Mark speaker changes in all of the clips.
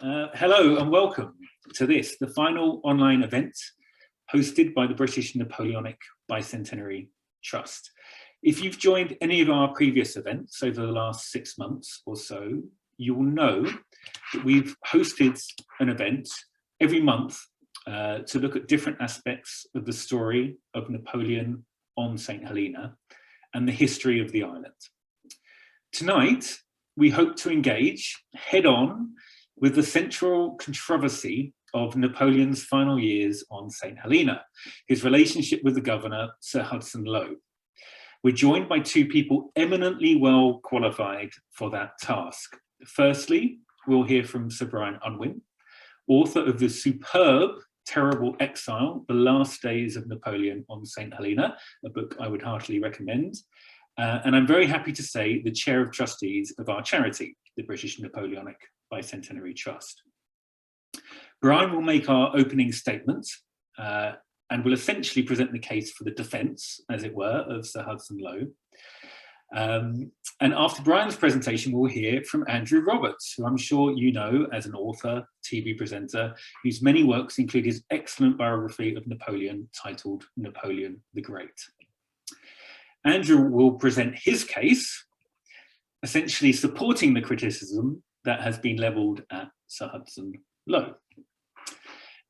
Speaker 1: Hello and welcome to this, the final online event hosted by the British Napoleonic Bicentenary Trust. If you've joined any of our previous events over the last 6 months or so, you will know that we've hosted an event every month to look at different aspects of the story of Napoleon on St Helena and the history of the island. Tonight, we hope to engage head-on with the central controversy of Napoleon's final years on St Helena, his relationship with the governor, Sir Hudson Lowe. We're joined by two people eminently well qualified for that task. Firstly, we'll hear from Sir Brian Unwin, author of the superb Terrible Exile, The Last Days of Napoleon on St Helena, a book I would heartily recommend. And I'm very happy to say the chair of trustees of our charity, the British Napoleonic Bicentenary Trust. Brian will make our opening statement and will essentially present the case for the defence, as it were, of Sir Hudson Lowe. And after Brian's presentation, we'll hear from Andrew Roberts, who I'm sure you know as an author, TV presenter, whose many works include his excellent biography of Napoleon titled Napoleon the Great. Andrew will present his case, essentially supporting the criticism that has been levelled at Sir Hudson Lowe.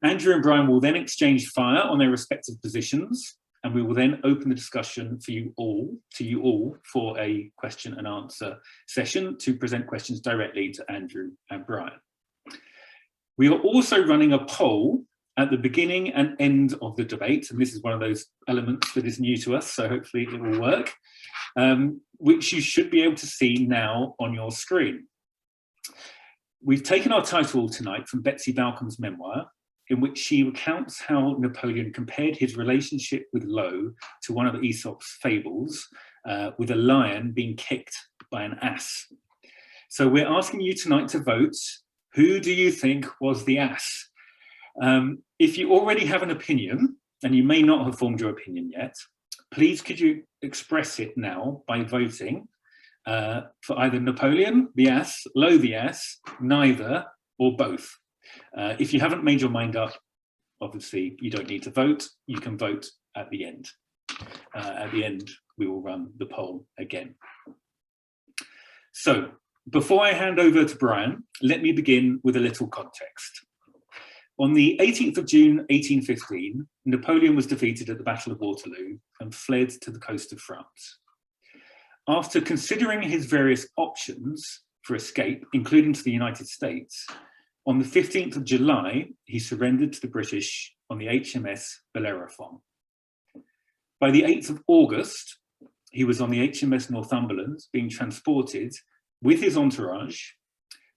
Speaker 1: Andrew and Brian will then exchange fire on their respective positions, and we will then open the discussion for you all for a question and answer session to present questions directly to Andrew and Brian. We are also running a poll at the beginning and end of the debate, and this is one of those elements that is new to us, so hopefully it will work, which you should be able to see now on your screen. We've taken our title tonight from Betsy Balcombe's memoir, in which she recounts how Napoleon compared his relationship with Lowe to one of Aesop's fables, with a lion being kicked by an ass. So we're asking you tonight to vote, who do you think was the ass? If you already have an opinion, and you may not have formed your opinion yet, please could you express it now by voting for either Napoleon, the ass, Lowe, the ass, neither, or both. If you haven't made your mind up, obviously you don't need to vote. You can vote at the end. At the end, we will run the poll again. So, before I hand over to Brian, let me begin with a little context. On the 18th of June 1815, Napoleon was defeated at the Battle of Waterloo and fled to the coast of France. After considering his various options for escape, including to the United States, on the 15th of July, he surrendered to the British on the HMS Bellerophon. By the 8th of August, he was on the HMS Northumberland being transported with his entourage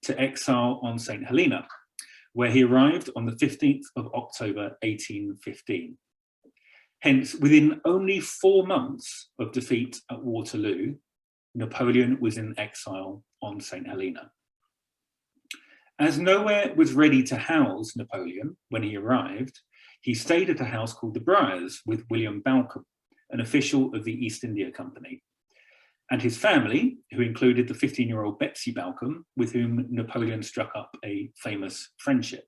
Speaker 1: to exile on St Helena, where he arrived on the 15th of October 1815. Hence, within only 4 months of defeat at Waterloo, Napoleon was in exile on St Helena. As nowhere was ready to house Napoleon when he arrived, he stayed at a house called the Briars with William Balcombe, an official of the East India Company, and his family, who included the 15-year-old Betsy Balcombe, with whom Napoleon struck up a famous friendship.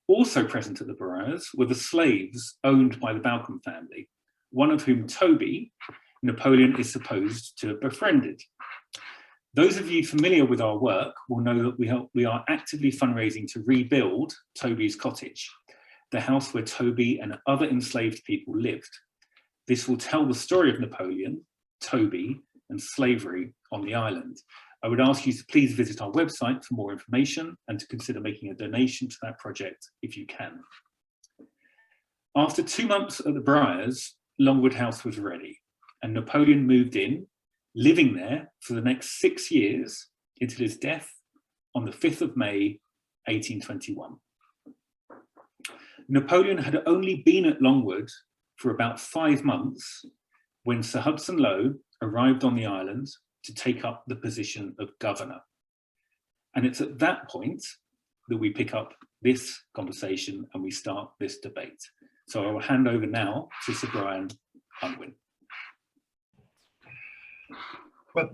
Speaker 1: Also present at the Briars were the slaves owned by the Balcombe family, one of whom, Toby, Napoleon is supposed to have befriended. Those of you familiar with our work will know that we are actively fundraising to rebuild Toby's cottage, the house where Toby and other enslaved people lived. This will tell the story of Napoleon, Toby, and slavery on the island. I would ask you to please visit our website for more information and to consider making a donation to that project if you can. After 2 months at the Briars, Longwood House was ready, and Napoleon moved in, living there for the next 6 years until his death on the 5th of May, 1821. Napoleon had only been at Longwood for about 5 months when Sir Hudson Lowe arrived on the island to take up the position of governor. And it's at that point that we pick up this conversation and we start this debate. So I will hand over now to Sir Brian Unwin.
Speaker 2: Well,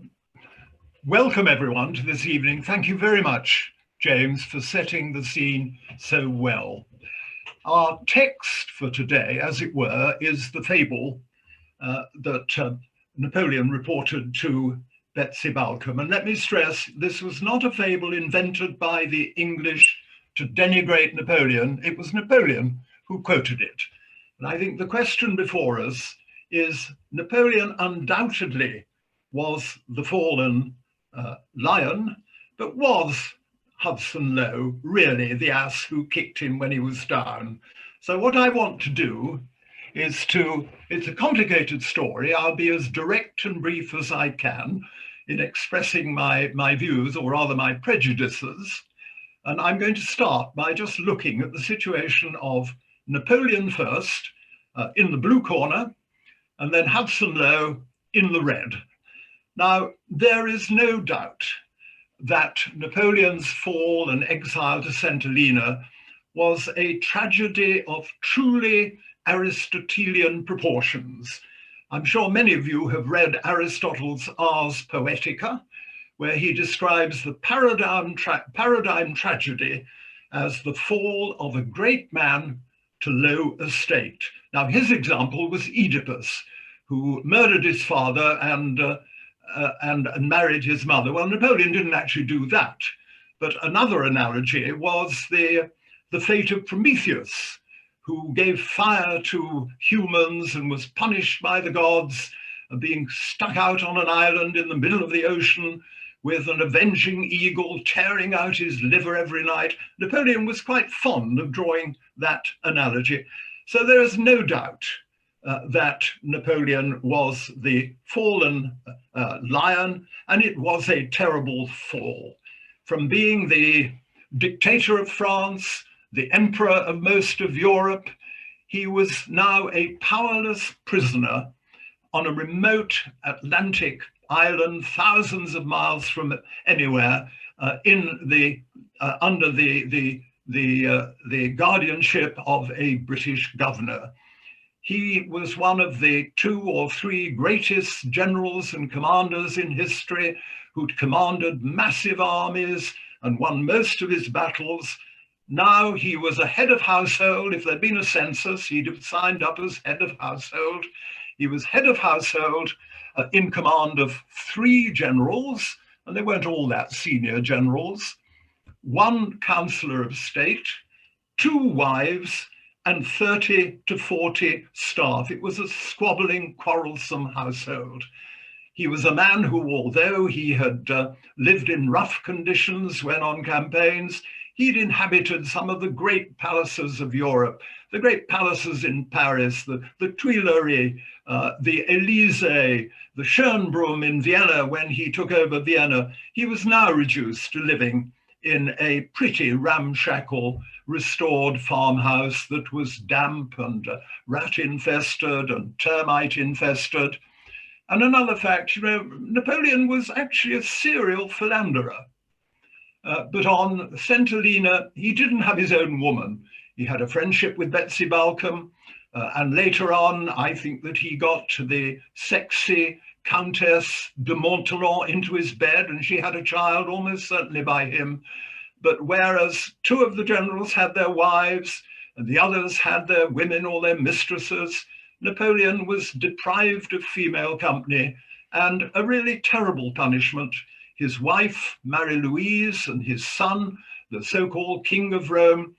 Speaker 2: welcome everyone to this evening. Thank you very much James, for setting the scene so well. Our text for today, as it were, is the fable that Napoleon reported to Betsy Balcombe. And let me stress, this was not a fable invented by the English to denigrate Napoleon. It was Napoleon who quoted it. And I think the question before us is, Napoleon undoubtedly was the fallen lion, but was Hudson Lowe really the ass who kicked him when he was down? So what I want to do is it's a complicated story. I'll be as direct and brief as I can in expressing my views, or rather my prejudices. And I'm going to start by just looking at the situation of Napoleon first, in the blue corner, and then Hudson Lowe in the red. Now, there is no doubt that Napoleon's fall and exile to St Helena was a tragedy of truly Aristotelian proportions. I'm sure many of you have read Aristotle's Ars Poetica, where he describes the paradigm tragedy as the fall of a great man to low estate. Now, his example was Oedipus, who murdered his father and married his mother. Well, Napoleon didn't actually do that, but another analogy was the fate of Prometheus, who gave fire to humans and was punished by the gods, being stuck out on an island in the middle of the ocean with an avenging eagle tearing out his liver every night. Napoleon was quite fond of drawing that analogy. So there is no doubt that Napoleon was the fallen lion, and it was a terrible fall. From being the dictator of France, the emperor of most of Europe, he was now a powerless prisoner on a remote Atlantic island, thousands of miles from anywhere, under the guardianship of a British governor. He was one of the 2 or 3 greatest generals and commanders in history who'd commanded massive armies and won most of his battles. Now he was a head of household. If there'd been a census, he'd have signed up as head of household. He was head of household in command of 3 generals, and they weren't all that senior generals, 1 counselor of state, 2 wives, and 30 to 40 staff. It was a squabbling, quarrelsome household. He was a man who, although he had lived in rough conditions when on campaigns, he'd inhabited some of the great palaces of Europe, the great palaces in Paris, the Tuileries, the Élysée, the Schönbrunn in Vienna when he took over Vienna. He was now reduced to living in a pretty ramshackle, restored farmhouse that was damp and rat-infested and termite-infested. And another fact, Napoleon was actually a serial philanderer. But on St Helena, he didn't have his own woman. He had a friendship with Betsy Balcombe, and later on, I think that he got the sexy Countess de Montauran into his bed, and she had a child almost certainly by him. But whereas 2 of the generals had their wives, and the others had their women or their mistresses, Napoleon was deprived of female company, and a really terrible punishment. His wife, Marie-Louise, and his son, the so-called King of Rome,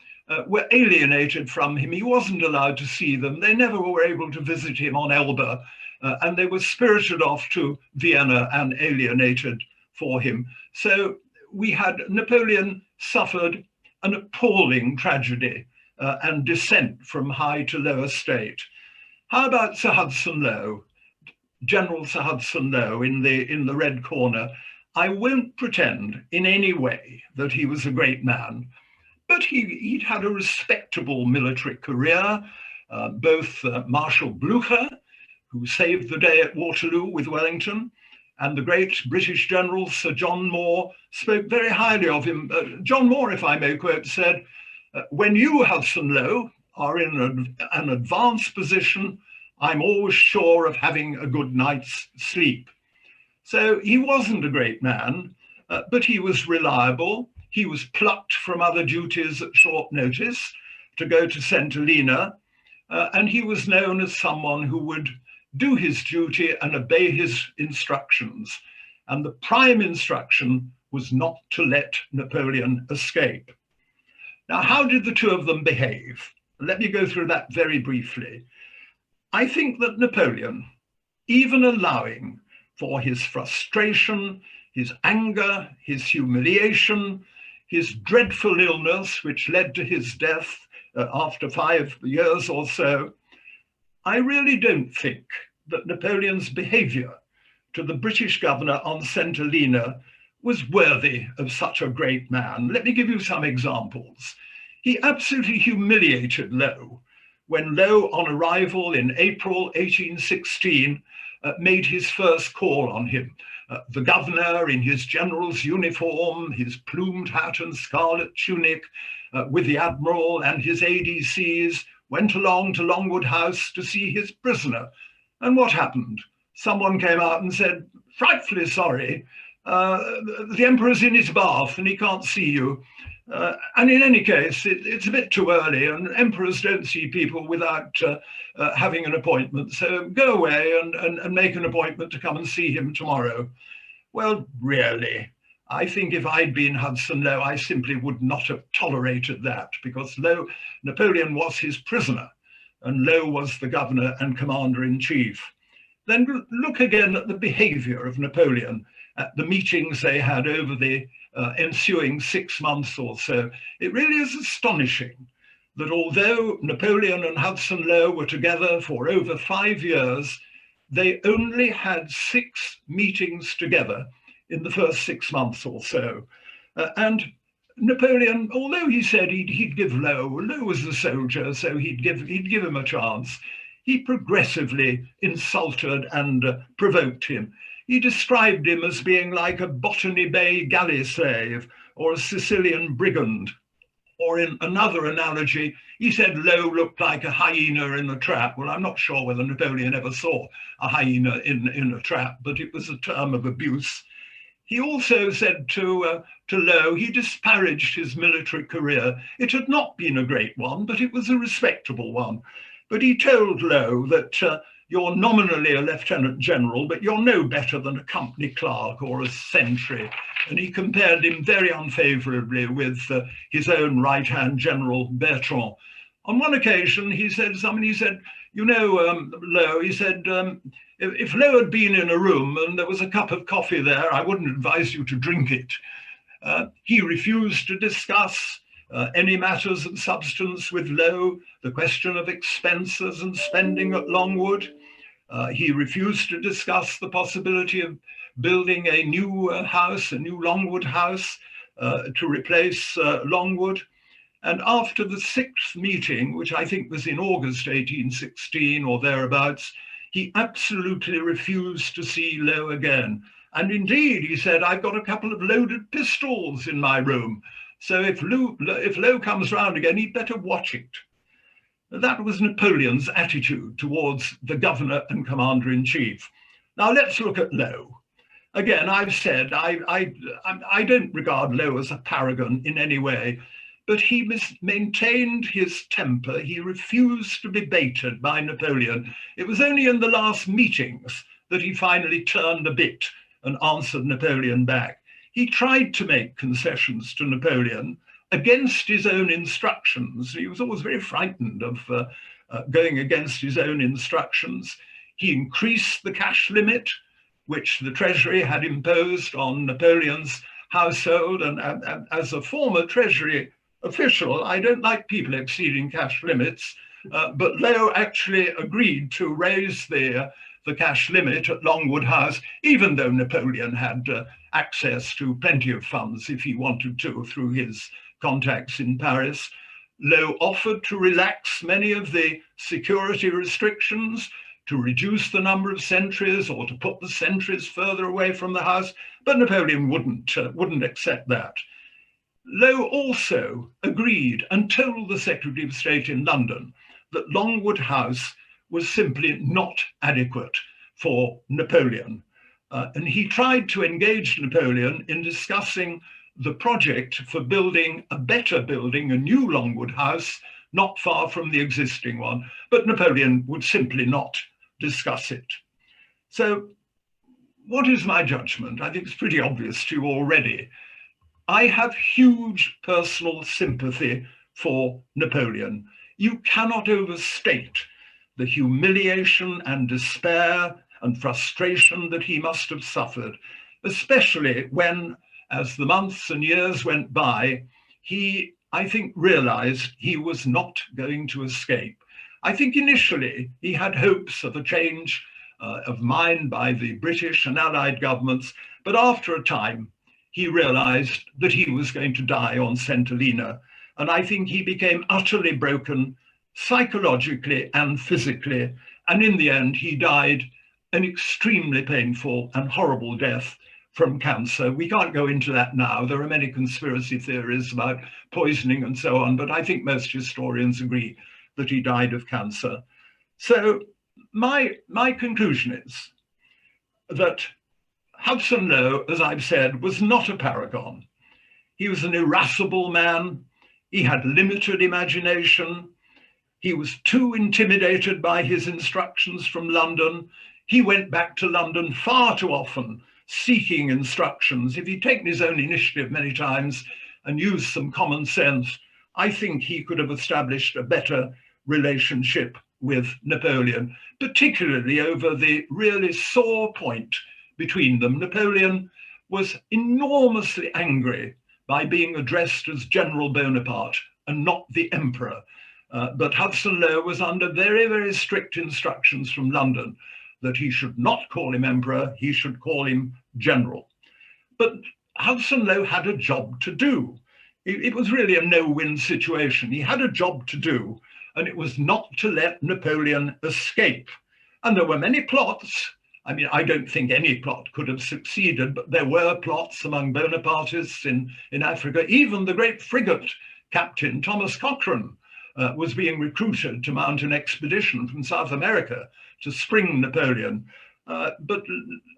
Speaker 2: were alienated from him. He wasn't allowed to see them. They never were able to visit him on Elba, and they were spirited off to Vienna and alienated for him. So we had Napoleon suffered an appalling tragedy and descent from high to low estate. How about Sir Hudson Lowe, General Sir Hudson Lowe in the red corner? I won't pretend in any way that he was a great man, but he'd had a respectable military career. Both Marshal Blucher, who saved the day at Waterloo with Wellington, and the great British general, Sir John Moore, spoke very highly of him. John Moore, if I may quote, said, "When you, Hudson Lowe, are in an advanced position, I'm always sure of having a good night's sleep." So he wasn't a great man, but he was reliable. He was plucked from other duties at short notice to go to St Helena, and he was known as someone who would do his duty and obey his instructions. And the prime instruction was not to let Napoleon escape. Now, how did the two of them behave? Let me go through that very briefly. I think that Napoleon, even allowing for his frustration, his anger, his humiliation, his dreadful illness, which led to his death after 5 years or so, I really don't think that Napoleon's behavior to the British governor on St Helena was worthy of such a great man. Let me give you some examples. He absolutely humiliated Lowe when Lowe, on arrival in April 1816, made his first call on him. The governor, in his general's uniform, his plumed hat and scarlet tunic, with the admiral and his ADCs, went along to Longwood House to see his prisoner. And what happened? Someone came out and said, "Frightfully sorry, the emperor's in his bath and he can't see you. And in any case, it's a bit too early, and emperors don't see people without having an appointment. So go away and make an appointment to come and see him tomorrow." Well, really, I think if I'd been Hudson Lowe, I simply would not have tolerated that, because Napoleon was his prisoner, and Lowe was the governor and commander-in-chief. Then look again at the behavior of Napoleon at the meetings they had over the ensuing 6 months or so. It really is astonishing that although Napoleon and Hudson Lowe were together for over 5 years, they only had 6 meetings together in the first 6 months or so. And Napoleon, although he said he'd give Lowe was a soldier, so he'd give him a chance, he progressively insulted and provoked him. He described him as being like a Botany Bay galley slave or a Sicilian brigand. Or in another analogy, he said Lowe looked like a hyena in a trap. Well, I'm not sure whether Napoleon ever saw a hyena in a trap, but it was a term of abuse. He also said to Lowe, he disparaged his military career. It had not been a great one, but it was a respectable one. But he told Lowe that you're nominally a lieutenant general, but you're no better than a company clerk or a sentry. And he compared him very unfavorably with his own right-hand general, Bertrand. On one occasion, he said, you know, Lowe, he said, if Lowe had been in a room and there was a cup of coffee there, I wouldn't advise you to drink it. He refused to discuss any matters of substance with Lowe, the question of expenses and spending at Longwood. He refused to discuss the possibility of building a new house, a new Longwood house to replace Longwood. And after the 6th meeting, which I think was in August 1816 or thereabouts, he absolutely refused to see Lowe again. And indeed, he said, "I've got a couple of loaded pistols in my room. So if Lowe comes round again, he'd better watch it." That was Napoleon's attitude towards the governor and commander-in-chief. Now let's look at Lowe. Again, I've said I don't regard Lowe as a paragon in any way, but he maintained his temper. He refused to be baited by Napoleon. It was only in the last meetings that he finally turned a bit and answered Napoleon back. He tried to make concessions to Napoleon against his own instructions. He was always very frightened of going against his own instructions. He increased the cash limit, which the Treasury had imposed on Napoleon's household. And as a former Treasury official, I don't like people exceeding cash limits, but Lowe actually agreed to raise the cash limit at Longwood House, even though Napoleon had access to plenty of funds if he wanted to through his contacts in Paris. Lowe offered to relax many of the security restrictions, to reduce the number of sentries or to put the sentries further away from the house, but Napoleon wouldn't accept that. Lowe also agreed and told the Secretary of State in London that Longwood House was simply not adequate for Napoleon. And he tried to engage Napoleon in discussing the project for building a better building, a new Longwood house, not far from the existing one, but Napoleon would simply not discuss it. So what is my judgment? I think it's pretty obvious to you already. I have huge personal sympathy for Napoleon. You cannot overstate the humiliation and despair and frustration that he must have suffered, especially when, as the months and years went by, he, I think, realized he was not going to escape. I think initially he had hopes of a change of mind by the British and Allied governments, but after a time he realized that he was going to die on St Helena. And I think he became utterly broken psychologically and physically. And in the end, he died an extremely painful and horrible death from cancer. We can't go into that now. There are many conspiracy theories about poisoning and so on, but I think most historians agree that he died of cancer. So my conclusion is that Hudson Lowe, as I've said, was not a paragon. He was an irascible man. He had limited imagination. He was too intimidated by his instructions from London. He went back to London far too often, seeking instructions. If he'd taken his own initiative many times and used some common sense, I think he could have established a better relationship with Napoleon, particularly over the really sore point between them. Napoleon was enormously angry by being addressed as General Bonaparte and not the Emperor. But Hudson Lowe was under very, very strict instructions from London that he should not call him Emperor, he should call him General. But Hudson Lowe had a job to do. It was really a no-win situation. He had a job to do, and it was not to let Napoleon escape. And there were many plots. I mean, I don't think any plot could have succeeded, but there were plots among Bonapartists in Africa. Even the great frigate captain, Thomas Cochrane, was being recruited to mount an expedition from South America to spring Napoleon. But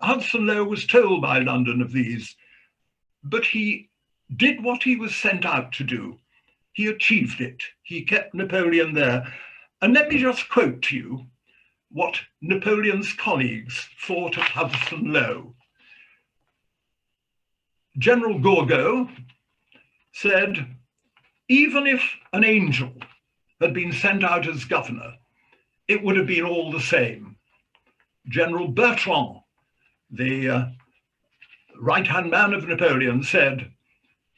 Speaker 2: Hudson Lowe was told by London of these, but he did what he was sent out to do. He achieved it. He kept Napoleon there. And let me just quote to you what Napoleon's colleagues thought of Hudson Lowe. General Gourgaud said, even if an angel had been sent out as governor, it would have been all the same. General Bertrand, the right-hand man of Napoleon, said,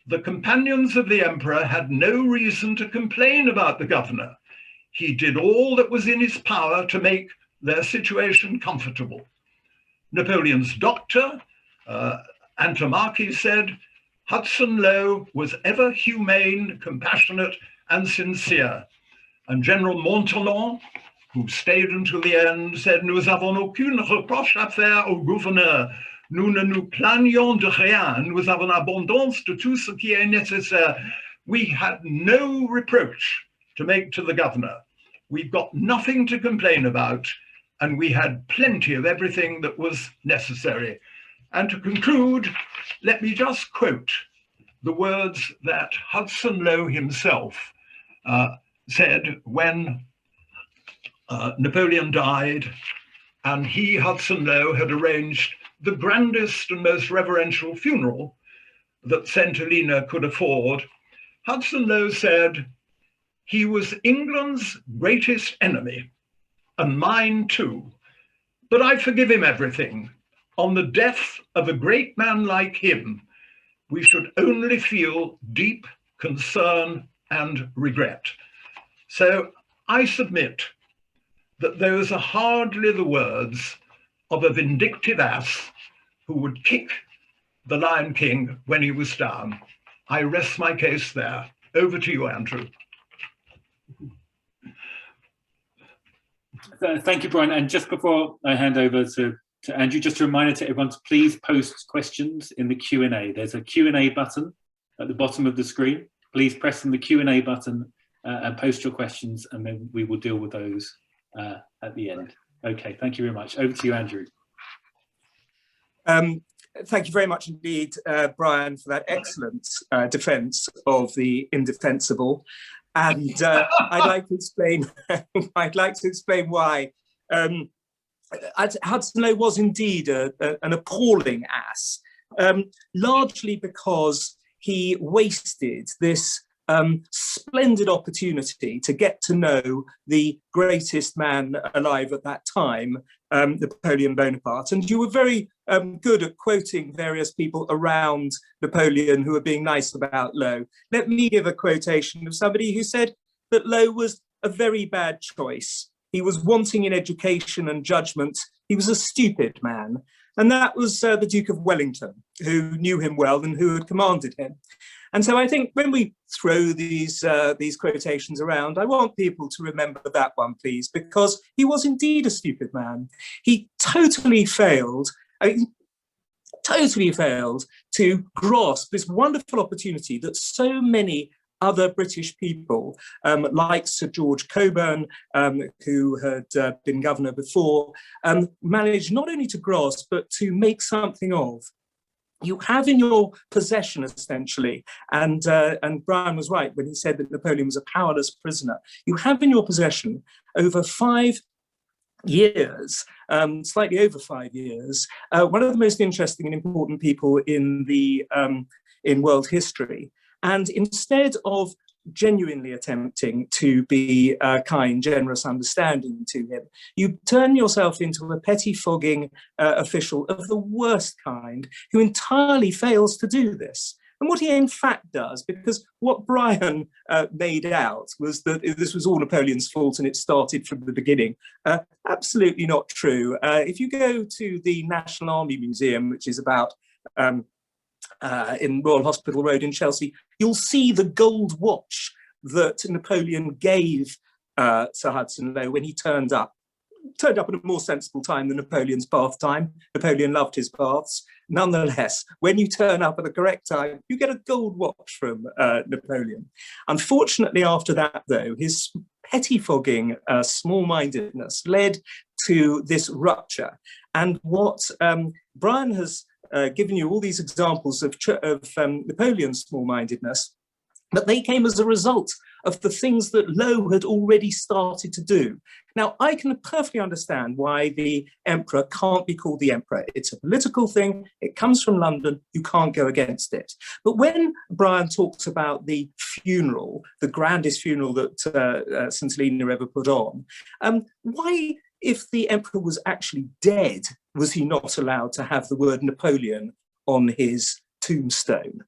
Speaker 2: the companions of the emperor had no reason to complain about the governor. He did all that was in his power to make their situation comfortable. Napoleon's doctor, Antommarchi, said, Hudson Lowe was ever humane, compassionate, and sincere. And General Montalon, who stayed until the end, said, nous avons aucune reproche à faire au gouverneur. Nous ne nous plaignons de rien. Nous avons abondance de tout ce qui est nécessaire. We had no reproach to make to the governor. We've got nothing to complain about, and we had plenty of everything that was necessary. And to conclude, let me just quote the words that Hudson Lowe himself said when Napoleon died, and he, Hudson Lowe, had arranged the grandest and most reverential funeral that St Helena could afford. Hudson Lowe said, he was England's greatest enemy, and mine too, but I forgive him everything. On the death of a great man like him, we should only feel deep concern and regret. So I submit that those are hardly the words of a vindictive ass who would kick the Lion King when he was down. I rest my case there. Over to you, Andrew.
Speaker 1: Thank you, Brian. And just before I hand over to Andrew, just a reminder to everyone to please post questions in the Q&A. There's a Q&A button at the bottom of the screen. Please press on the Q&A button and post your questions, and then we will deal with those at the end. Okay, thank you very much. Over to you, Andrew.
Speaker 3: Thank you very much indeed, Brian, for that excellent defence of the indefensible. And I'd like to explain. I'd like to explain why. Hudson Lowe was indeed an appalling ass, largely because he wasted this splendid opportunity to get to know the greatest man alive at that time, Napoleon Bonaparte. And you were very good at quoting various people around Napoleon who were being nice about Lowe. Let me give a quotation of somebody who said that Lowe was a very bad choice. He was wanting in education and judgment. He was a stupid man. And that was the Duke of Wellington, who knew him well and who had commanded him. And so I think when we throw these quotations around, I want people to remember that one, please, because he was indeed a stupid man. He totally failed, to grasp this wonderful opportunity that so many other British people, like Sir George Cockburn, who had been governor before, managed not only to grasp, but to make something of. You have in your possession, essentially, and Brian was right when he said that Napoleon was a powerless prisoner. You have in your possession over 5 years, slightly over 5 years, one of the most interesting and important people in world history. And instead of genuinely attempting to be kind, generous, understanding to him, you turn yourself into a pettifogging official of the worst kind who entirely fails to do this. And what he in fact does, because what Brian made out was that this was all Napoleon's fault and it started from the beginning. Absolutely not true. If you go to the National Army Museum, which is about in Royal Hospital Road in Chelsea, you'll see the gold watch that Napoleon gave Sir Hudson Lowe when he turned up at a more sensible time than Napoleon's bath time. Napoleon loved his baths. Nonetheless, when you turn up at the correct time, you get a gold watch from Napoleon. Unfortunately, after that, though, his pettifogging small-mindedness led to this rupture. And what Brian has given you all these examples of Napoleon's small-mindedness, but they came as a result of the things that Lowe had already started to do. Now, I can perfectly understand why the emperor can't be called the emperor. It's a political thing. It comes from London. You can't go against it. But when Brian talks about the funeral, the grandest funeral that St Helena ever put on, why, if the emperor was actually dead, was he not allowed to have the word Napoleon on his tombstone?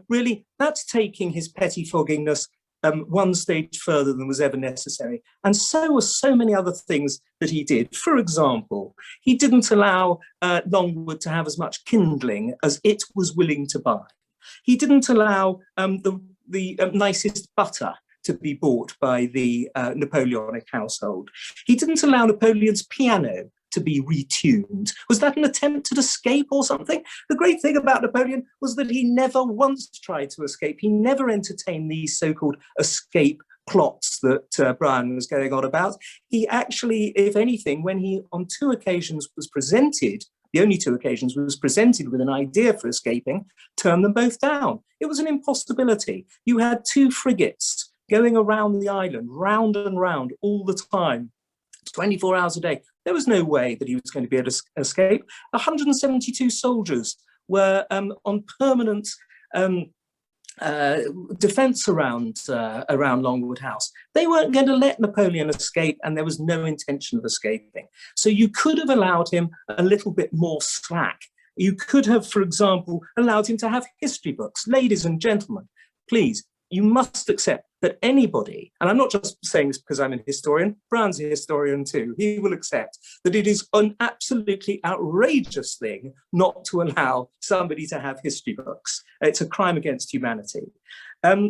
Speaker 3: Really, that's taking his pettifoggingness one stage further than was ever necessary. And so were so many other things that he did. For example, he didn't allow Longwood to have as much kindling as it was willing to buy. He didn't allow the nicest butter to be bought by the Napoleonic household. He didn't allow Napoleon's piano to be retuned. Was that an attempt at escape or something? The great thing about Napoleon was that he never once tried to escape. He never entertained these so-called escape plots that Brian was going on about. He actually, if anything, when he on 2 occasions was presented, the only 2 occasions was presented with an idea for escaping, turned them both down. It was an impossibility. You had 2 frigates going around the island, round and round all the time, 24 hours a day. There was no way that he was going to be able to escape. 172 soldiers were on permanent defence around Longwood House. They weren't going to let Napoleon escape, and there was no intention of escaping. So you could have allowed him a little bit more slack. You could have, for example, allowed him to have history books. Ladies and gentlemen, please, you must accept that anybody, and I'm not just saying this because I'm a historian, Brian's a historian too, he will accept that it is an absolutely outrageous thing not to allow somebody to have history books. It's a crime against humanity.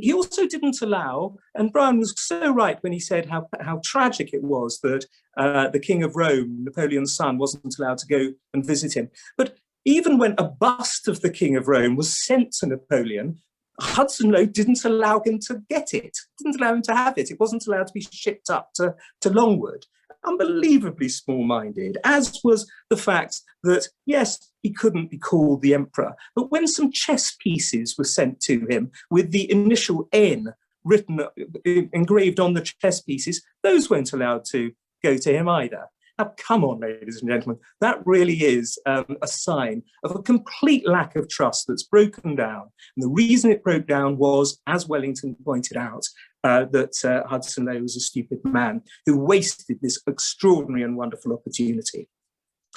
Speaker 3: He also didn't allow, and Brian was so right when he said how tragic it was that the King of Rome, Napoleon's son, wasn't allowed to go and visit him. But even when a bust of the King of Rome was sent to Napoleon, Hudson Lowe didn't allow him to get it, didn't allow him to have it. It wasn't allowed to be shipped up to Longwood. unbelievably small-minded, as was the fact that, yes, he couldn't be called the emperor, but when some chess pieces were sent to him with the initial N written, engraved on the chess pieces, those weren't allowed to go to him either. Now, come on, ladies and gentlemen, that really is a sign of a complete lack of trust that's broken down. And the reason it broke down was, as Wellington pointed out, that Hudson Lowe was a stupid man who wasted this extraordinary and wonderful opportunity.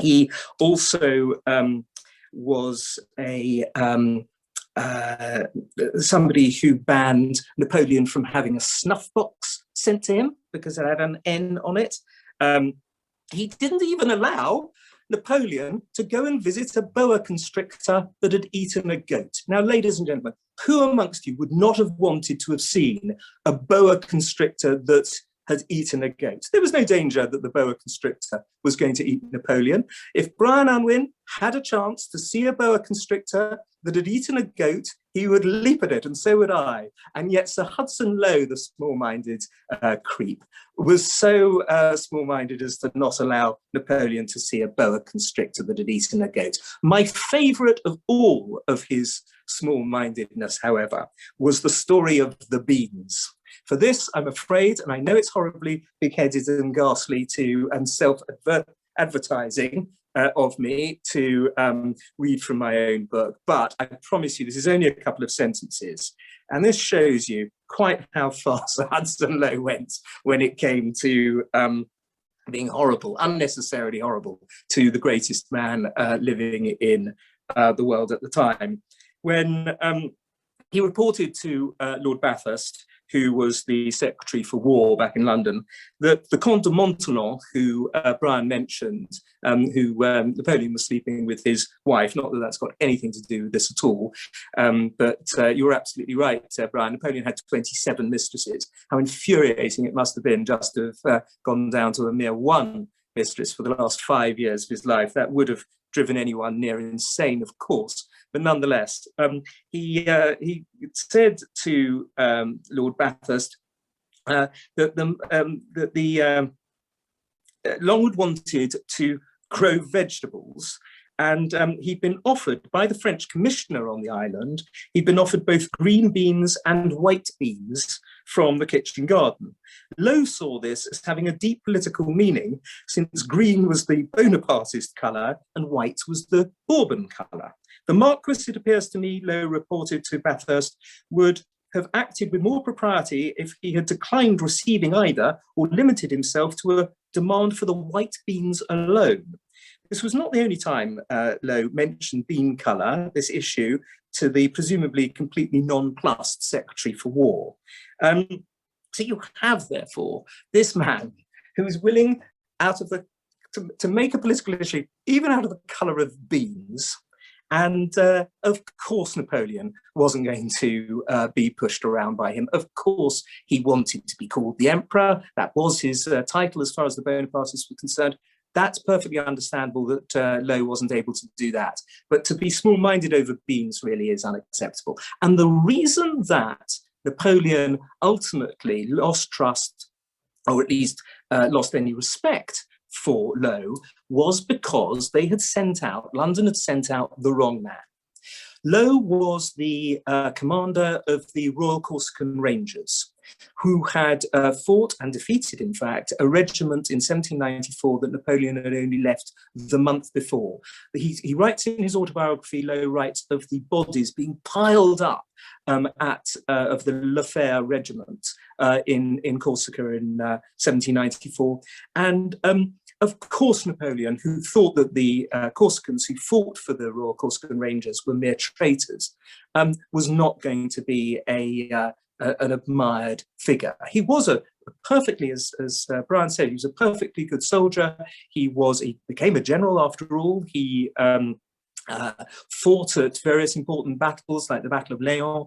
Speaker 3: He also was somebody who banned Napoleon from having a snuff box sent to him because it had an N on it. He didn't even allow Napoleon to go and visit a boa constrictor that had eaten a goat. Now, ladies and gentlemen, who amongst you would not have wanted to have seen a boa constrictor that had eaten a goat? There was no danger that the boa constrictor was going to eat Napoleon. If Brian Unwin had a chance to see a boa constrictor that had eaten a goat, he would leap at it, and so would I. And yet Sir Hudson Lowe, the small-minded creep, was so small-minded as to not allow Napoleon to see a boa constrictor that had eaten a goat. My favourite of all of his small-mindedness, however, was the story of the beans. For this, I'm afraid, and I know it's horribly big-headed and ghastly to and self-advertising of me to read from my own book, but I promise you this is only a couple of sentences. And this shows you quite how far Sir Hudson Lowe went when it came to being horrible, unnecessarily horrible, to the greatest man living in the world at the time. When he reported to Lord Bathurst, who was the Secretary for War back in London, that the Comte de Montholon, who Brian mentioned, who Napoleon was sleeping with his wife, not that that's got anything to do with this at all, but you're absolutely right, Brian. Napoleon had 27 mistresses. How infuriating it must have been just to have gone down to a mere one mistress for the last 5 years of his life. That would have driven anyone near insane, of course. But nonetheless, he said to Lord Bathurst that Longwood wanted to grow vegetables, and he'd been offered by the French commissioner on the island, he'd been offered both green beans and white beans from the kitchen garden. Lowe saw this as having a deep political meaning, since green was the Bonapartist colour and white was the Bourbon colour. The Marquis, it appears to me, Lowe reported to Bathurst, would have acted with more propriety if he had declined receiving either or limited himself to a demand for the white beans alone. This was not the only time Lowe mentioned bean colour, this issue, to the presumably completely nonplussed Secretary for War. So you have, therefore, this man who is willing to make a political issue, even out of the colour of beans. And of course, Napoleon wasn't going to be pushed around by him. Of course, he wanted to be called the emperor. That was his title as far as the Bonapartists were concerned. That's perfectly understandable that Lowe wasn't able to do that. But to be small-minded over beans really is unacceptable. And the reason that Napoleon ultimately lost trust, or at least lost any respect for Lowe, was because London had sent out the wrong man. Lowe was the commander of the Royal Corsican Rangers, who had fought and defeated, in fact, a regiment in 1794 that Napoleon had only left the month before. He writes in his autobiography, Lowe writes of the bodies being piled up of the Lafer regiment in Corsica in 1794. And of course, Napoleon, who thought that the Corsicans who fought for the Royal Corsican Rangers were mere traitors, was not going to be an admired figure. He was a perfectly, as Brian said, he was a perfectly good soldier. He became a general after all. He fought at various important battles like the Battle of Léon,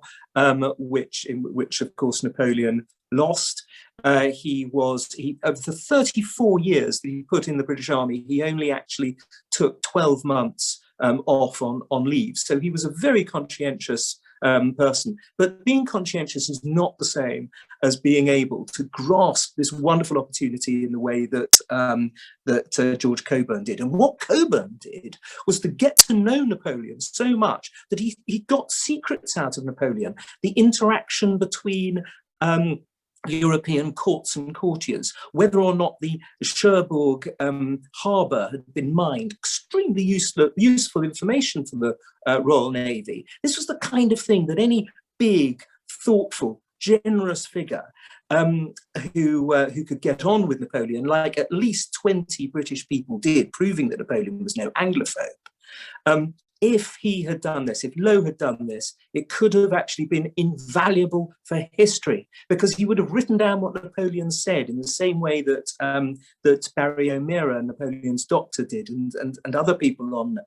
Speaker 3: in which of course Napoleon lost. Of the 34 years that he put in the British Army, he only actually took 12 months off on leave. So he was a very conscientious person. But being conscientious is not the same as being able to grasp this wonderful opportunity in the way that George Cockburn did. And what Cockburn did was to get to know Napoleon so much that he got secrets out of Napoleon, the interaction between European courts and courtiers, whether or not the Cherbourg harbour had been mined, extremely useful information for the Royal Navy. This was the kind of thing that any big, thoughtful, generous figure who could get on with Napoleon, like at least 20 British people did, proving that Napoleon was no Anglophobe. If he had done this, if Lowe had done this, it could have actually been invaluable for history, because he would have written down what Napoleon said in the same way that that Barry O'Meara, Napoleon's doctor, did, and other people on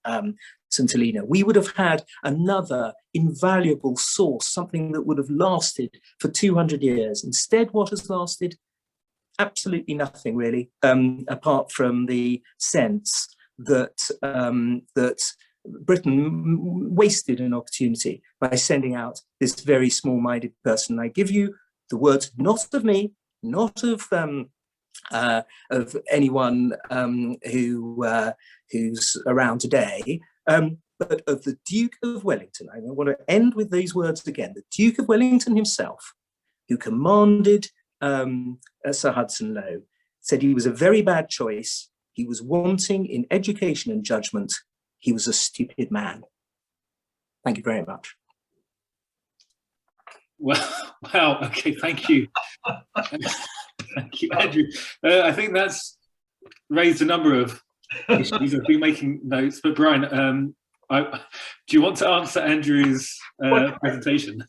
Speaker 3: St Helena. We would have had another invaluable source, something that would have lasted for 200 years. Instead, what has lasted? Absolutely nothing, really, apart from the sense that that Britain wasted an opportunity by sending out this very small-minded person. I give you the words, not of me, not of anyone who's around today, but of the Duke of Wellington. I want to end with these words again. The Duke of Wellington himself, who commanded Sir Hudson Lowe, said he was a very bad choice. He was wanting in education and judgment. He was a stupid man. Thank you very much.
Speaker 1: Well, wow. Okay, thank you. Thank you, Andrew. I think that's raised a number of issues. I've been making notes, but Brian, do you want to answer Andrew's presentation?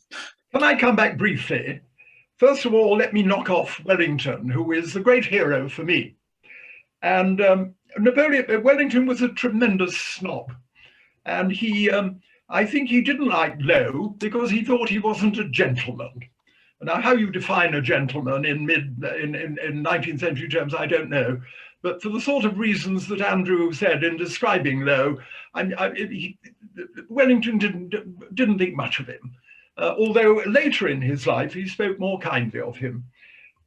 Speaker 2: Can I come back briefly? First of all, let me knock off Wellington, who is the great hero for me. And Wellington was a tremendous snob, and I think he didn't like Lowe because he thought he wasn't a gentleman. Now, how you define a gentleman in 19th century terms, I don't know, but for the sort of reasons that Andrew said in describing Lowe, Wellington didn't think much of him, although later in his life he spoke more kindly of him.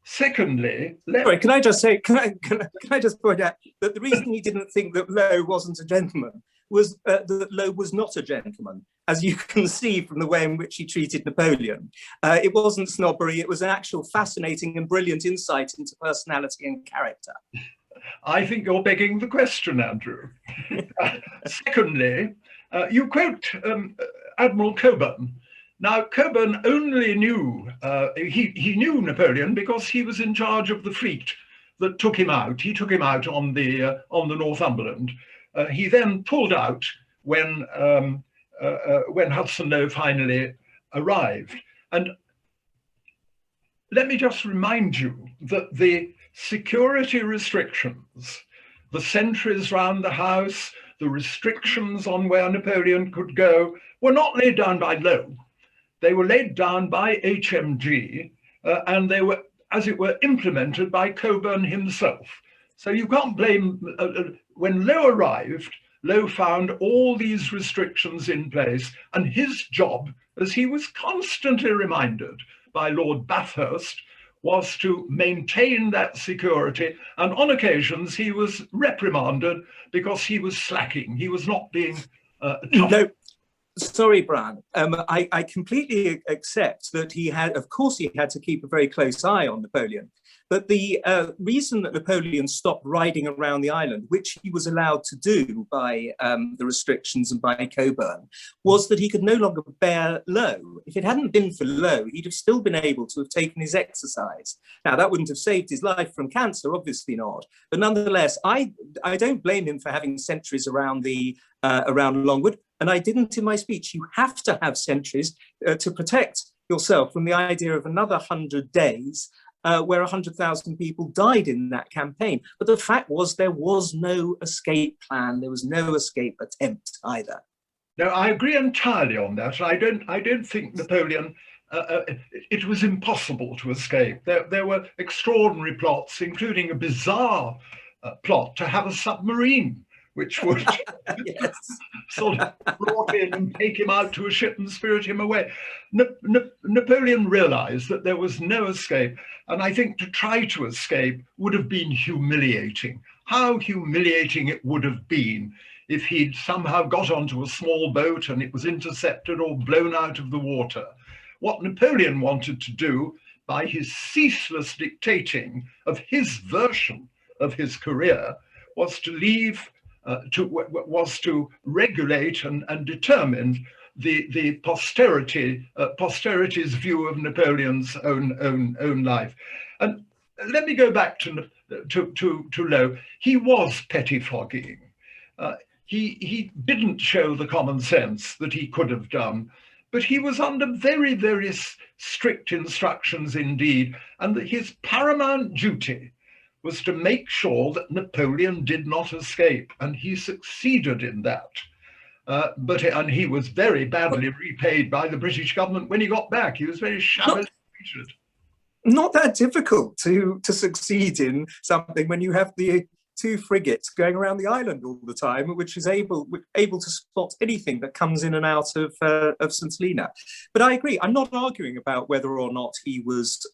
Speaker 2: Secondly,
Speaker 3: sorry, can I just say, can I just point out that the reason he didn't think that Lowe wasn't a gentleman was that Lowe was not a gentleman, as you can see from the way in which he treated Napoleon. It wasn't snobbery, it was an actual fascinating and brilliant insight into personality and character.
Speaker 2: I think you're begging the question, Andrew. Secondly, you quote Admiral Cockburn. Now, Cockburn only knew, he knew Napoleon because he was in charge of the fleet that took him out. He took him out on the Northumberland. He then pulled out when Hudson Lowe finally arrived. And let me just remind you that the security restrictions, the sentries round the house, the restrictions on where Napoleon could go, were not laid down by Lowe. They were laid down by HMG, and they were, as it were, implemented by Cockburn himself. So you can't blame, when Lowe arrived, Lowe found all these restrictions in place, and his job, as he was constantly reminded by Lord Bathurst, was to maintain that security, and on occasions he was reprimanded because he was slacking, he was not being tough.
Speaker 3: No. Sorry, Brian. I completely accept that he had, of course, he had to keep a very close eye on Napoleon. But the reason that Napoleon stopped riding around the island, which he was allowed to do by the restrictions and by Cockburn, was that he could no longer bear Lowe. If it hadn't been for Lowe, he'd have still been able to have taken his exercise. Now, that wouldn't have saved his life from cancer, obviously not. But nonetheless, I don't blame him for having sentries around around Longwood. And I didn't in my speech. You have to have sentries to protect yourself from the idea of another 100 days where 100,000 people died in that campaign. But the fact was there was no escape plan. There was no escape attempt either.
Speaker 2: No, I agree entirely on that. I don't think Napoleon, it was impossible to escape. There were extraordinary plots, including a bizarre plot to have a submarine which would
Speaker 3: Yes.
Speaker 2: sort of brought in and take him out to a ship and spirit him away. Napoleon realized that there was no escape, and I think to try to escape would have been humiliating. How humiliating it would have been if he'd somehow got onto a small boat and it was intercepted or blown out of the water. What Napoleon wanted to do, by his ceaseless dictating of his version of his career, was to leave, was to regulate and determine the posterity's view of Napoleon's own life. And let me go back to Lowe. He was pettifogging. He didn't show the common sense that he could have done, but he was under very, very strict instructions indeed, and that his paramount duty was to make sure that Napoleon did not escape, and he succeeded in that. And he was very badly repaid by the British government when he got back. He was very shabbily treated. Not
Speaker 3: that difficult to succeed in something when you have the 2 frigates going around the island all the time, which is able to spot anything that comes in and out of St Helena. But I agree. I'm not arguing about whether or not he was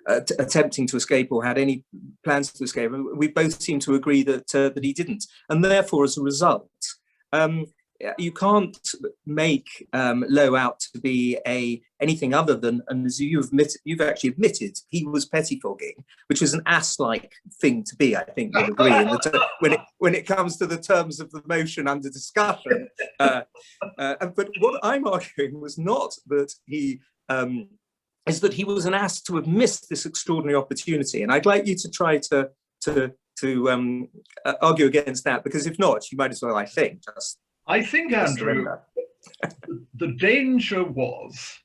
Speaker 3: attempting to escape or had any plans to escape. We both seem to agree that he didn't, and therefore, as a result, you can't make Lowe out to be anything other than, and as you've actually admitted, he was pettifogging, which is an ass-like thing to be. I think you'll agree when it comes to the terms of the motion under discussion. But what I'm arguing was not that he is that he was an ass to have missed this extraordinary opportunity, and I'd like you to try to argue against that, because if not, you might as well, I think, Andrew,
Speaker 2: the danger was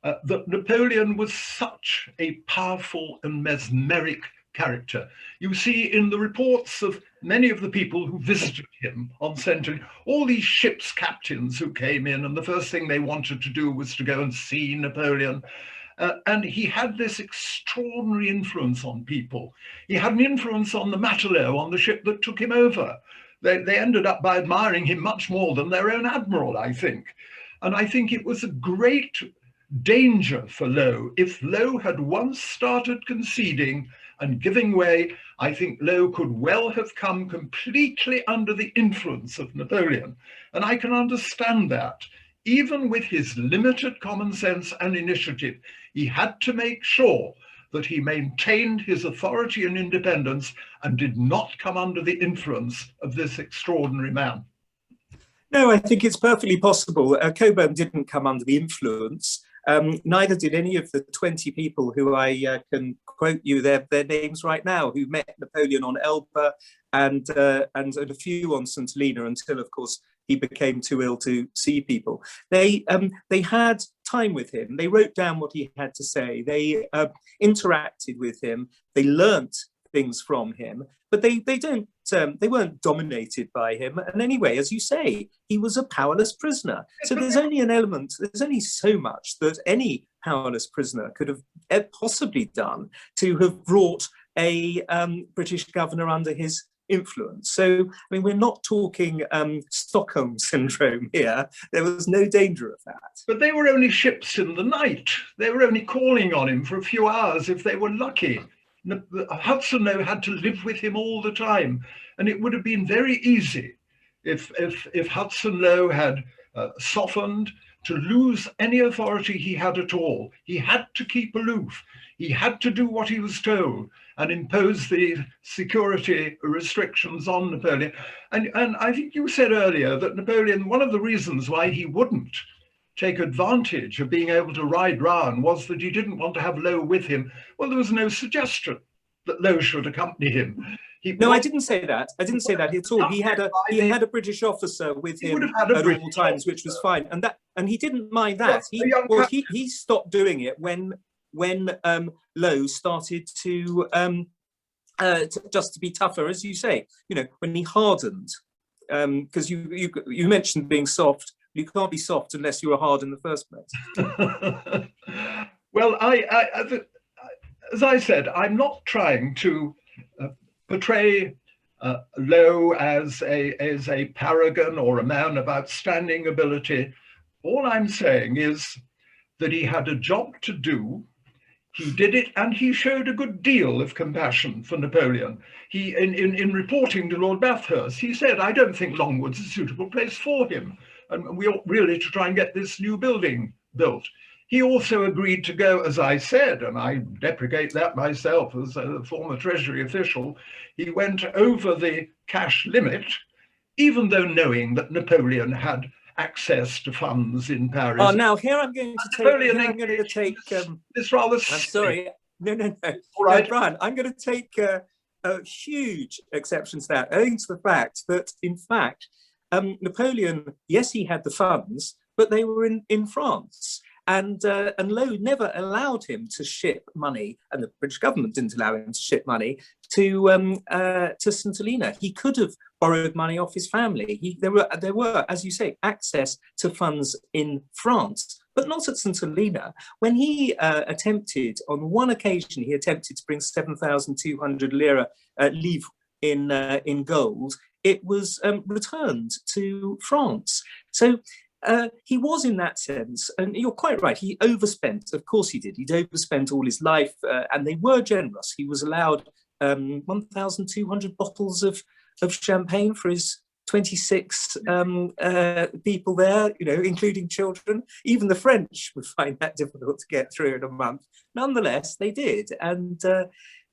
Speaker 2: that Napoleon was such a powerful and mesmeric character. You see in the reports of many of the people who visited him on St Helena, all these ship's captains who came in, and the first thing they wanted to do was to go and see Napoleon. And he had this extraordinary influence on people. He had an influence on the matelot on the ship that took him over. They ended up by admiring him much more than their own admiral, I think. And I think it was a great danger for Lowe. If Lowe had once started conceding and giving way, I think Lowe could well have come completely under the influence of Napoleon. And I can understand that. Even with his limited common sense and initiative, he had to make sure that he maintained his authority and independence and did not come under the influence of this extraordinary man.
Speaker 3: No, I think it's perfectly possible. Cockburn didn't come under the influence. Neither did any of the 20 people who I can quote you their names right now, who met Napoleon on Elba and a few on St Helena, until, of course, he became too ill to see people. They had time with him. They wrote down what he had to say. They interacted with him. They learnt things from him, but they weren't dominated by him. And anyway, as you say, he was a powerless prisoner. So there's only so much that any powerless prisoner could have possibly done to have brought a British governor under his influence. So, I mean, we're not talking Stockholm syndrome here. There was no danger of that.
Speaker 2: But they were only ships in the night. They were only calling on him for a few hours if they were lucky. Hudson Lowe had to live with him all the time. And it would have been very easy if Hudson Lowe had softened to lose any authority he had at all. He had to keep aloof. He had to do what he was told and impose the security restrictions on Napoleon. And I think you said earlier that Napoleon, one of the reasons why he wouldn't take advantage of being able to ride round was that he didn't want to have Lowe with him. Well, there was no suggestion that Lowe should accompany him.
Speaker 3: I didn't say that. I didn't say that at all. He had a British officer with him at all times, which was fine, and he didn't mind that. He stopped doing it when Lowe started to just to be tougher, as you say. You know, when he hardened, because you mentioned being soft. You can't be soft unless you were hard in the first place.
Speaker 2: Well, as I said, I'm not trying to portray Lowe as a paragon or a man of outstanding ability. All I'm saying is that he had a job to do. He did it, and he showed a good deal of compassion for Napoleon. He, in reporting to Lord Bathurst, he said, "I don't think Longwood's a suitable place for him, and we ought really to try and get this new building built." He also agreed to go, as I said, and I deprecate that myself as a former Treasury official, he went over the cash limit, even though knowing that Napoleon had access to funds in Paris.
Speaker 3: Oh, now here I'm going to take.
Speaker 2: This rather.
Speaker 3: I'm sorry. No.
Speaker 2: All right,
Speaker 3: no, Brian. I'm going to take a huge exception to that, owing to the fact that, in fact, Napoleon, yes, he had the funds, but they were in France. And Lowe never allowed him to ship money, and the British government didn't allow him to ship money to St Helena. He could have borrowed money off his family. There were, as you say, access to funds in France, but not at St Helena. When he attempted, on one occasion, he attempted to bring 7,200 livres in gold. It was returned to France. So. He was, in that sense, and you're quite right, he overspent. Of course he did. He'd overspent all his life, and they were generous. He was allowed 1,200 bottles of champagne for his 26 people there, including children. Even the French would find that difficult to get through in a month. Nonetheless, they did. And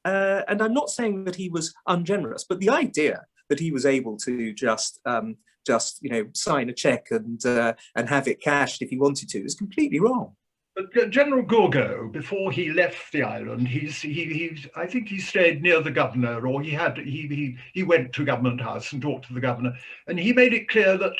Speaker 3: I'm not saying that he was ungenerous, but the idea that he was able to just sign a check and have it cashed if he wanted to is completely wrong.
Speaker 2: But General Gourgaud, before he left the island, I think he stayed near the governor, or he went to Government House and talked to the governor, and he made it clear that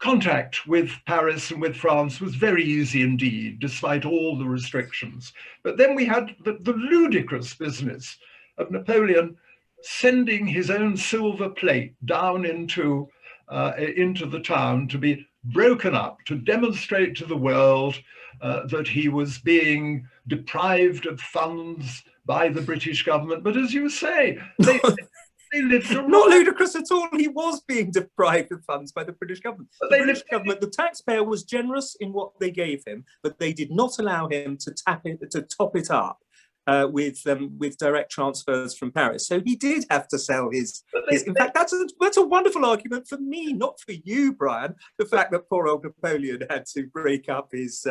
Speaker 2: contact with Paris and with France was very easy indeed, despite all the restrictions. But then we had the ludicrous business of Napoleon sending his own silver plate down into the town to be broken up, to demonstrate to the world that he was being deprived of funds by the British government. But as you say, they lived
Speaker 3: not ludicrous at all. He was being deprived of funds by the British government. The taxpayer was generous in what they gave him, but they did not allow him to top it up. With direct transfers from Paris, so he did have to sell his. In fact, that's a wonderful argument for me, not for you, Brian. The fact that poor old Napoleon had to break up his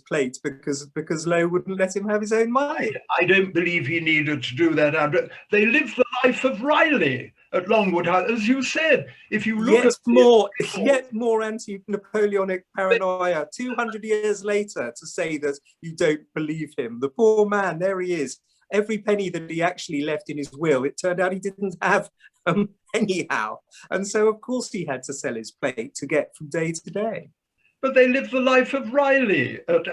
Speaker 3: plate because Lowe wouldn't let him have his own money.
Speaker 2: I don't believe he needed to do that. They lived the life of Riley at Longwood House, as you said. If you look
Speaker 3: yet more anti-Napoleonic paranoia 200 years later to say that you don't believe him. The poor man, there he is. Every penny that he actually left in his will, it turned out he didn't have anyhow. And so, of course, he had to sell his plate to get from day to day.
Speaker 2: But they lived the life of Riley at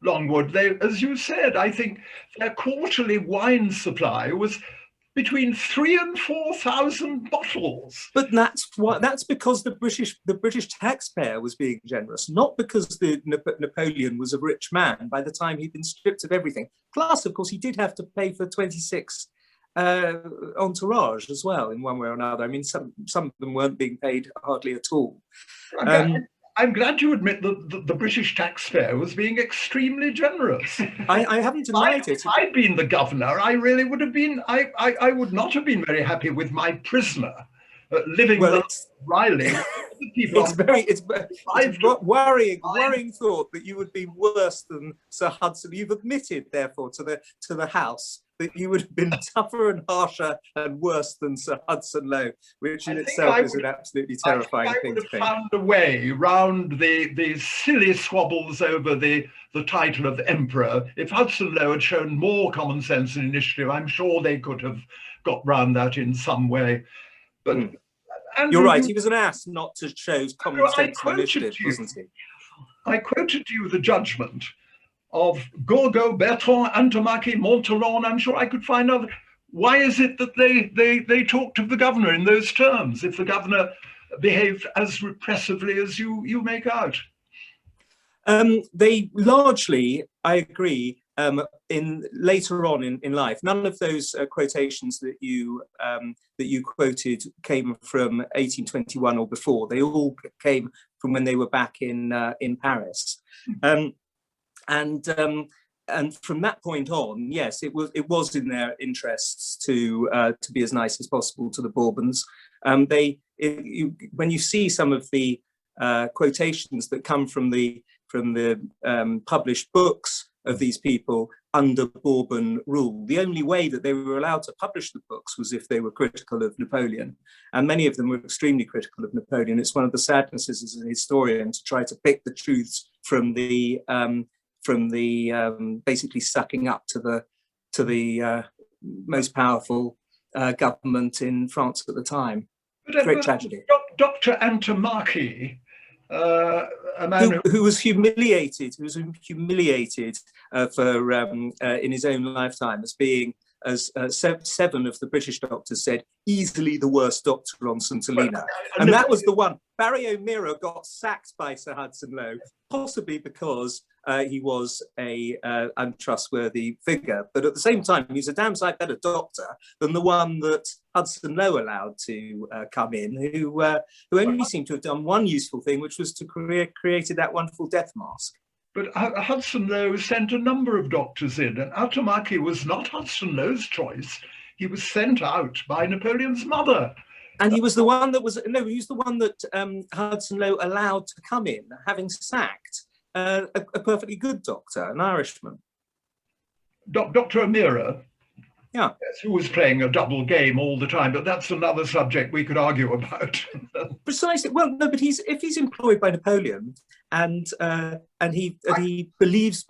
Speaker 2: Longwood. As you said, I think their quarterly wine supply was between 3,000 and 4,000 bottles.
Speaker 3: But that's because the British taxpayer was being generous, not because Napoleon was a rich man by the time he'd been stripped of everything. Plus, of course, he did have to pay for 26 entourage as well, in one way or another. I mean, some of them weren't being paid hardly at all.
Speaker 2: I'm glad you admit that the British taxpayer was being extremely generous.
Speaker 3: I haven't denied it.
Speaker 2: If I'd been the governor, I really would have been, I would not have been very happy with my prisoner living with Riley.
Speaker 3: It's a worrying thought that you would be worse than Sir Hudson. You've admitted, therefore, to the House that you would have been tougher and harsher and worse than Sir Hudson Lowe, which in itself is an absolutely terrifying thing to think.
Speaker 2: I would have found a way round the silly squabbles over the title of emperor. If Hudson Lowe had shown more common sense and initiative, I'm sure they could have got round that in some way. But Andrew,
Speaker 3: you're right, he was an ass not to show common sense and initiative, wasn't he?
Speaker 2: I quoted to you the judgment of Gourgaud, Bertrand, Antomaki, Montalon. I'm sure I could find other. Why is it that they talked of the governor in those terms if the governor behaved as repressively as you make out?
Speaker 3: They largely, I agree, in later on in life. None of those quotations that you quoted came from 1821 or before. They all came from when they were back in Paris, and from that point on, yes, it was in their interests to be as nice as possible to the Bourbons. When you see some of the quotations that come from the published books of these people under Bourbon rule, the only way that they were allowed to publish the books was if they were critical of Napoleon, and many of them were extremely critical of Napoleon. It's one of the sadnesses as a historian to try to pick the truths from the basically sucking up to the most powerful government in France at the time. Great tragedy.
Speaker 2: Dr. Antommarchi, a man
Speaker 3: who was humiliated, for in his own lifetime as being, as 7 of the British doctors said, easily the worst doctor on St Helena. And that was the one. Barry O'Meara got sacked by Sir Hudson Lowe, possibly because he was a untrustworthy figure. But at the same time, he's a damn sight better doctor than the one that Hudson Lowe allowed to come in, who only seemed to have done one useful thing, which was to created that wonderful death mask.
Speaker 2: But Hudson Lowe sent a number of doctors in, and Antommarchi was not Hudson Lowe's choice. He was sent out by Napoleon's mother.
Speaker 3: And he was the one that was, no, he was the one that Hudson Lowe allowed to come in, having sacked a perfectly good doctor, an Irishman.
Speaker 2: Dr. O'Meara,
Speaker 3: yeah,
Speaker 2: yes, who was playing a double game all the time, but that's another subject we could argue about.
Speaker 3: Precisely. Well, no, but if he's employed by Napoleon, and he believes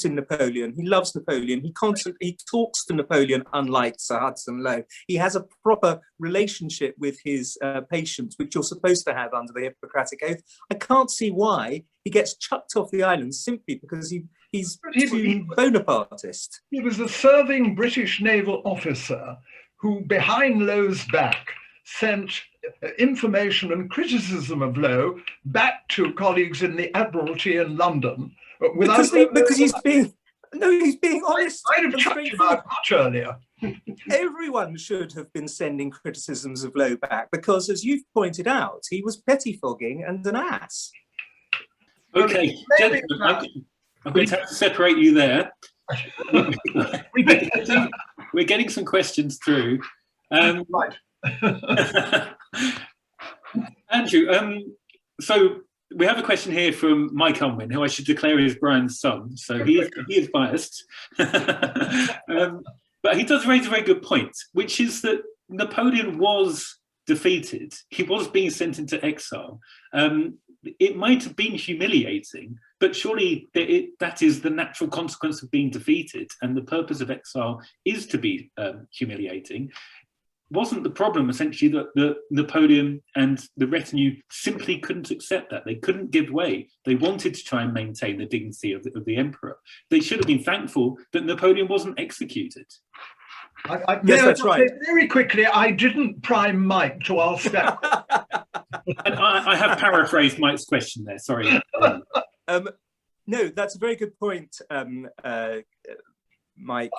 Speaker 3: in Napoleon, he loves Napoleon, he talks to Napoleon, unlike Sir Hudson Lowe. He has a proper relationship with his patients, which you're supposed to have under the Hippocratic Oath. I can't see why he gets chucked off the island simply because he's too Bonapartist.
Speaker 2: He was a serving British naval officer who, behind Lowe's back, sent information and criticism of Lowe back to colleagues in the Admiralty in London.
Speaker 3: Because he's being honest.
Speaker 2: I'd have chucked him out much earlier.
Speaker 3: Everyone should have been sending criticisms of Lowe back because, as you've pointed out, he was pettifogging and an ass.
Speaker 1: Okay, gentlemen, I'm going to have to separate you there. We're getting some questions through.
Speaker 2: Right.
Speaker 1: Andrew, so we have a question here from Mike Unwin, who I should declare is Brian's son, so he is biased. But he does raise a very good point, which is that Napoleon was defeated. He was being sent into exile. It might have been humiliating, but surely that is the natural consequence of being defeated, and the purpose of exile is to be humiliating. Wasn't the problem essentially that Napoleon and the retinue simply couldn't accept that? They couldn't give way. They wanted to try and maintain the dignity of the emperor. They should have been thankful that Napoleon wasn't executed.
Speaker 3: Yes, that's right.
Speaker 2: Very quickly, I didn't prime Mike to ask that.
Speaker 1: And I have paraphrased Mike's question there, sorry.
Speaker 3: No, that's a very good point, Mike,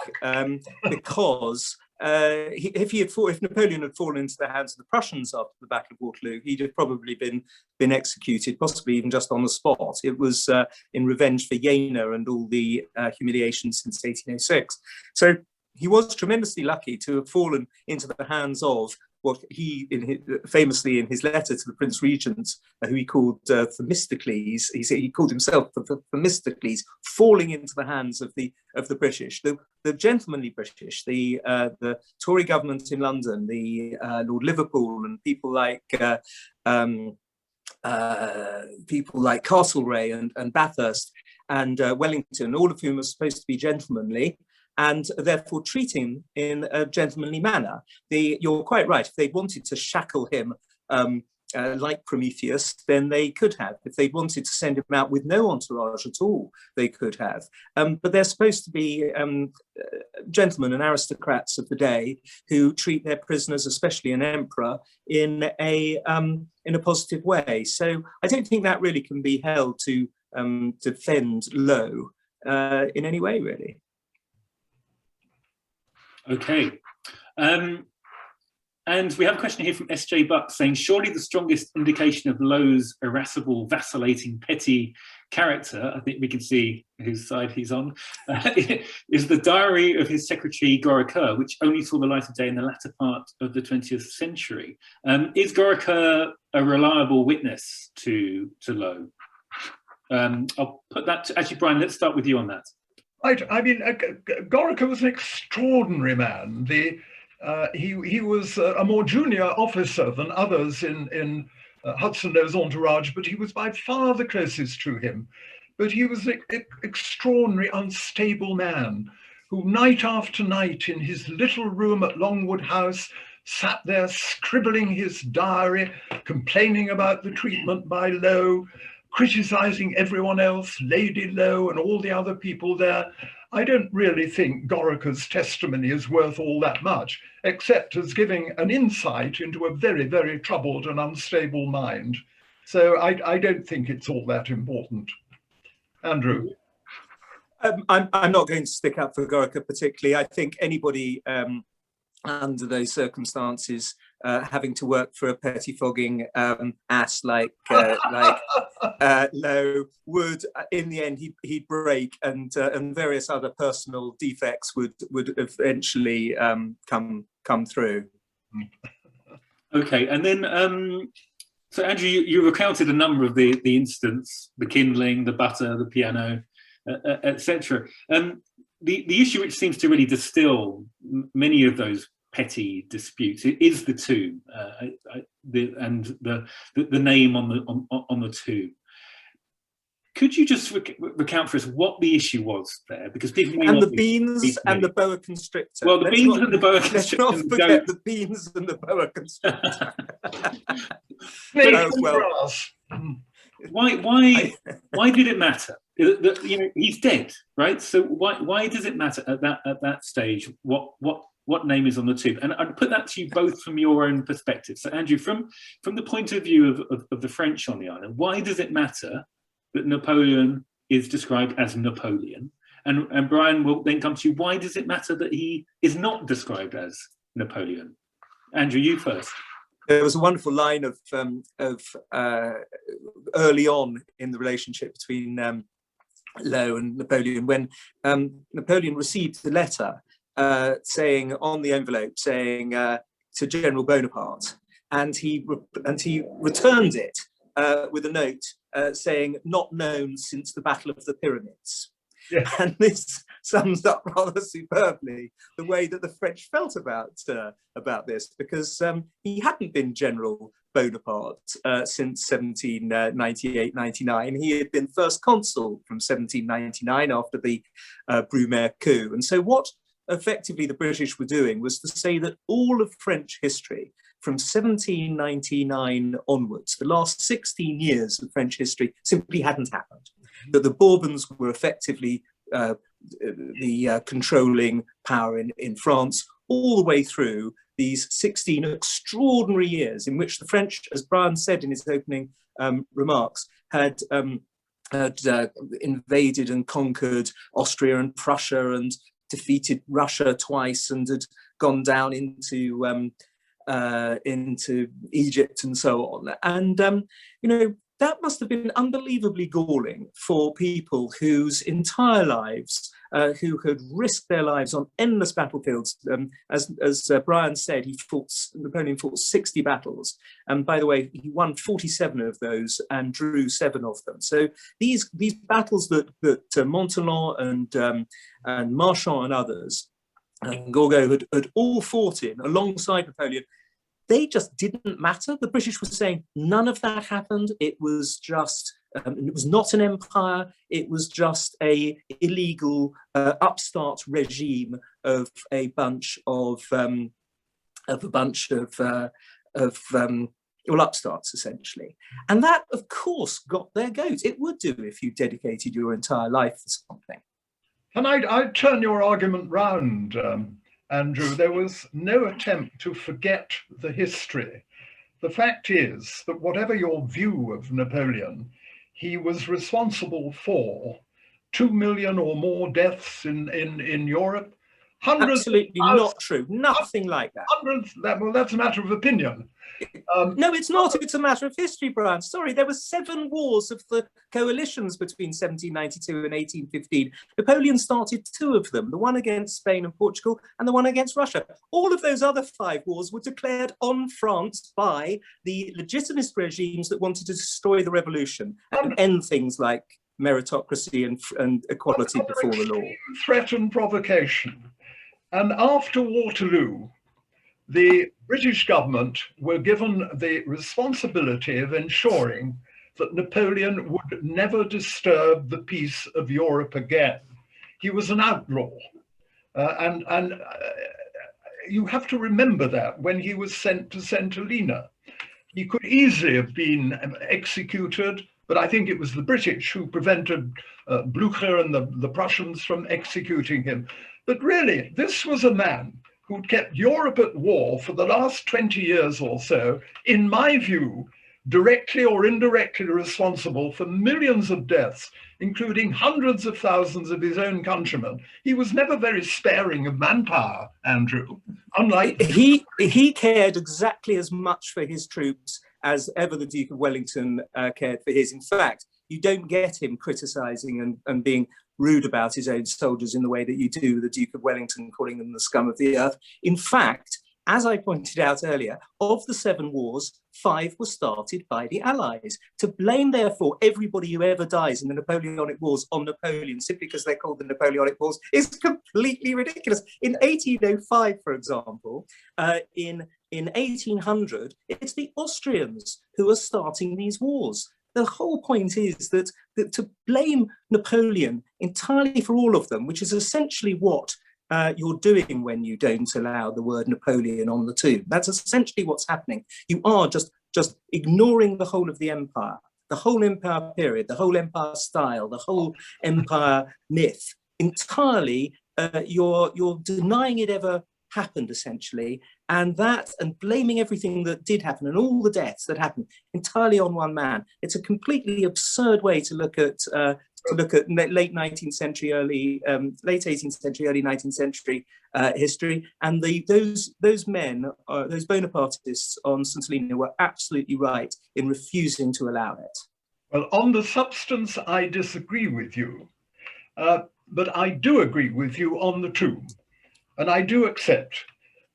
Speaker 3: because if Napoleon had fallen into the hands of the Prussians after the Battle of Waterloo, he'd have probably been executed, possibly even just on the spot. It was in revenge for Jena and all the humiliations since 1806. So he was tremendously lucky to have fallen into the hands of what he, famously in his letter to the Prince Regent, who he called Themistocles, he called himself Themistocles, falling into the hands of the British, the gentlemanly British, the Tory government in London, the Lord Liverpool, and people like Castlereagh and Bathurst and Wellington, all of whom are supposed to be gentlemanly, and therefore treat him in a gentlemanly manner. You're quite right. If they wanted to shackle him like Prometheus, then they could have. If they wanted to send him out with no entourage at all, they could have. But they're supposed to be gentlemen and aristocrats of the day who treat their prisoners, especially an emperor, in a positive way. So I don't think that really can be held to defend Lowe. in any way, really.
Speaker 1: Okay. And we have a question here from S.J. Buck saying, surely the strongest indication of Lowe's irascible, vacillating, petty character, I think we can see whose side he's on, is the diary of his secretary, Goricoeur, which only saw the light of day in the latter part of the 20th century. Is Goricoeur a reliable witness to Lowe? I'll put that to, actually, Brian, let's start with you on that.
Speaker 2: Right. I mean, Goricoeur was an extraordinary man. He was a more junior officer than others in Hudson Lowe's entourage, but he was by far the closest to him. But he was an extraordinary, unstable man who night after night in his little room at Longwood House sat there scribbling his diary, complaining about the treatment by Lowe, criticizing everyone else, Lady Lowe and all the other people there. I don't really think Goricoeur's testimony is worth all that much, except as giving an insight into a very, very troubled and unstable mind. So I don't think it's all that important. Andrew?
Speaker 3: I'm not going to stick up for Goricoeur particularly. I think anybody under those circumstances having to work for a pettifogging ass like Lowe would, in the end, he'd break, and various other personal defects would eventually come through.
Speaker 1: Okay, and then so Andrew, you recounted a number of the incidents: the kindling, the butter, the piano, etc. The issue which seems to really distill many of those petty disputes is the tomb, and the name on the tomb. Could you just recount for us what the issue was there? Because people may
Speaker 3: and
Speaker 1: not
Speaker 3: the beans and the boa constrictor.
Speaker 1: Well, the beans and the boa constrictor.
Speaker 3: Let's not forget the beans and the boa constrictor.
Speaker 1: Why did it matter? You know, he's dead, right? So why does it matter at that stage what name is on the tomb? And I'd put that to you both from your own perspective. So Andrew, from the point of view of the French on the island, why does it matter that Napoleon is described as Napoleon? And Brian will then come to you. Why does it matter that he is not described as Napoleon? Andrew, you first.
Speaker 3: There was a wonderful line of early on in the relationship between Lowe and Napoleon, when Napoleon received a letter saying on the envelope saying to General Bonaparte, and he returned it with a note saying not known since the Battle of the Pyramids. Yeah. And this sums up rather superbly the way that the French felt about this, because he hadn't been General Bonaparte since 1798-99. He had been first consul from 1799 after the Brumaire coup. And so what effectively the British were doing was to say that all of French history from 1799 onwards, the last 16 years of French history, simply hadn't happened. That the Bourbons were effectively the controlling power in France all the way through these 16 extraordinary years in which the French, as Brian said in his opening remarks, had invaded and conquered Austria and Prussia and defeated Russia twice, and had gone down into Egypt and so on. And you know, that must have been unbelievably galling for people whose entire lives, who had risked their lives on endless battlefields. As Brian said, Napoleon fought 60 battles. And by the way, he won 47 of those and drew 7 of them. So these battles that Montalon and Marchand and others, and Gourgaud had all fought in alongside Napoleon, they just didn't matter. The British were saying none of that happened. It was just, it was not an empire. It was just a illegal upstart regime of a bunch of upstarts, essentially. And that, of course, got their goat. It would do if you dedicated your entire life to something.
Speaker 2: And I'd turn your argument round, Andrew. There was no attempt to forget the history. The fact is that whatever your view of Napoleon, he was responsible for 2 million or more deaths in Europe. Hundreds.
Speaker 3: Absolutely not true. Nothing like that.
Speaker 2: Hundreds. Well, that's a matter of opinion.
Speaker 3: No, it's not. It's a matter of history, Brian. Sorry, there were 7 wars of the coalitions between 1792 and 1815. Napoleon started 2 of them, the one against Spain and Portugal and the one against Russia. All of those other 5 wars were declared on France by the legitimist regimes that wanted to destroy the revolution and end things like meritocracy and equality before the law.
Speaker 2: Threat and provocation. And after Waterloo, the British government were given the responsibility of ensuring that Napoleon would never disturb the peace of Europe again. He was an outlaw. And you have to remember that when he was sent to St Helena. He could easily have been executed, but I think it was the British who prevented Blücher and the Prussians from executing him. But really, this was a man who'd kept Europe at war for the last 20 years or so, in my view, directly or indirectly responsible for millions of deaths, including hundreds of thousands of his own countrymen. He was never very sparing of manpower, Andrew, unlike...
Speaker 3: He cared exactly as much for his troops as ever the Duke of Wellington cared for his. In fact, you don't get him criticising and being rude about his own soldiers in the way that you do the Duke of Wellington, calling them the scum of the earth. In fact, as I pointed out earlier, of the 7 wars, 5 were started by the Allies. To blame, therefore, everybody who ever dies in the Napoleonic Wars on Napoleon, simply because they're called the Napoleonic Wars, is completely ridiculous. In 1805, for example, in 1800, it's the Austrians who are starting these wars. The whole point is that to blame Napoleon entirely for all of them, which is essentially what you're doing when you don't allow the word Napoleon on the tomb. That's essentially what's happening. You are just ignoring the whole of the empire, the whole empire period, the whole empire style, the whole empire myth. Entirely, you're denying it ever happened, essentially, and blaming everything that did happen and all the deaths that happened entirely on one man. It's a completely absurd way to look at late 19th century, late 18th century, early 19th century history. And those men, those Bonapartists on St Helena, were absolutely right in refusing to allow it.
Speaker 2: Well, on the substance, I disagree with you, but I do agree with you on the tomb. And I do accept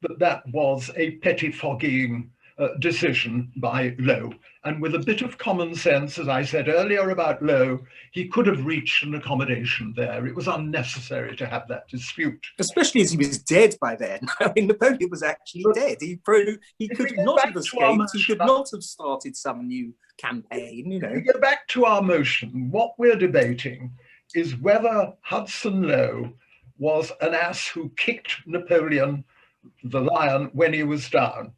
Speaker 2: that that was a pettifogging decision by Lowe. And with a bit of common sense, as I said earlier about Lowe, he could have reached an accommodation there. It was unnecessary to have that dispute.
Speaker 3: Especially as he was dead by then. I mean, Napoleon was actually dead. He could not have escaped. He could not have started some new campaign, you know.
Speaker 2: If we go back to our motion, what we're debating is whether Hudson Lowe was an ass who kicked Napoleon, the lion, when he was down.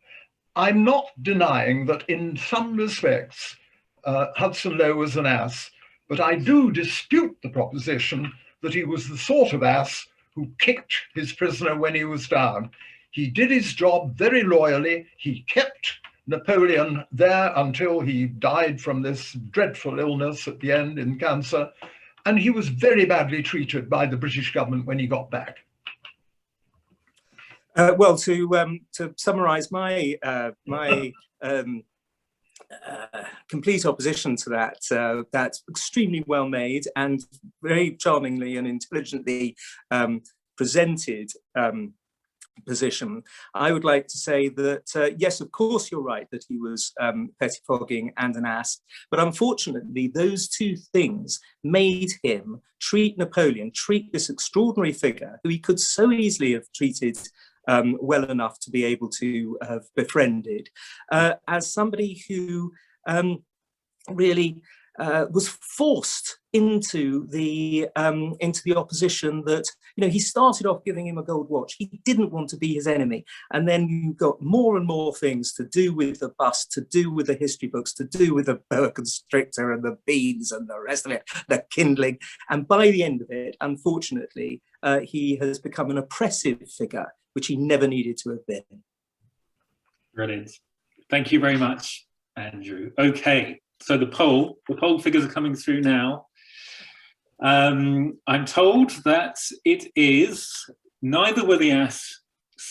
Speaker 2: I'm not denying that in some respects, Hudson Lowe was an ass, but I do dispute the proposition that he was the sort of ass who kicked his prisoner when he was down. He did his job very loyally. He kept Napoleon there until he died from this dreadful illness at the end in cancer. And he was very badly treated by the British government when he got back.
Speaker 3: Well, to summarise my complete opposition to that, that's extremely well made and very charmingly and intelligently presented position, I would like to say that, yes, of course, you're right that he was pettifogging and an ass, but unfortunately, those two things made him treat this extraordinary figure who he could so easily have treated well enough to be able to have befriended, as somebody who really was forced into the opposition. That, you know, he started off giving him a gold watch. He didn't want to be his enemy, and then you got more and more things to do with the bust, to do with the history books, to do with the boa constrictor and the beans and the rest of it, the kindling. And by the end of it, unfortunately, he has become an oppressive figure, which he never needed to have been.
Speaker 1: Brilliant. Thank you very much, Andrew. Okay. So the poll figures are coming through now. I'm told that it is neither were the ass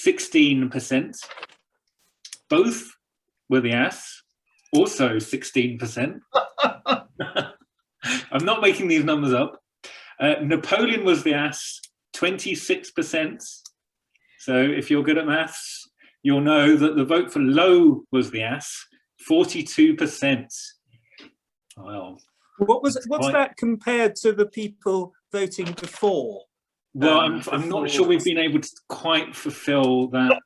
Speaker 1: 16%, both were the ass also 16%. I'm not making these numbers up. Napoleon was the ass 26%. So if you're good at maths, you'll know that the vote for Lowe was the ass, 42%. Well,
Speaker 3: what's that compared to the people voting before?
Speaker 1: Well, I'm not sure we've been able to quite fulfill that,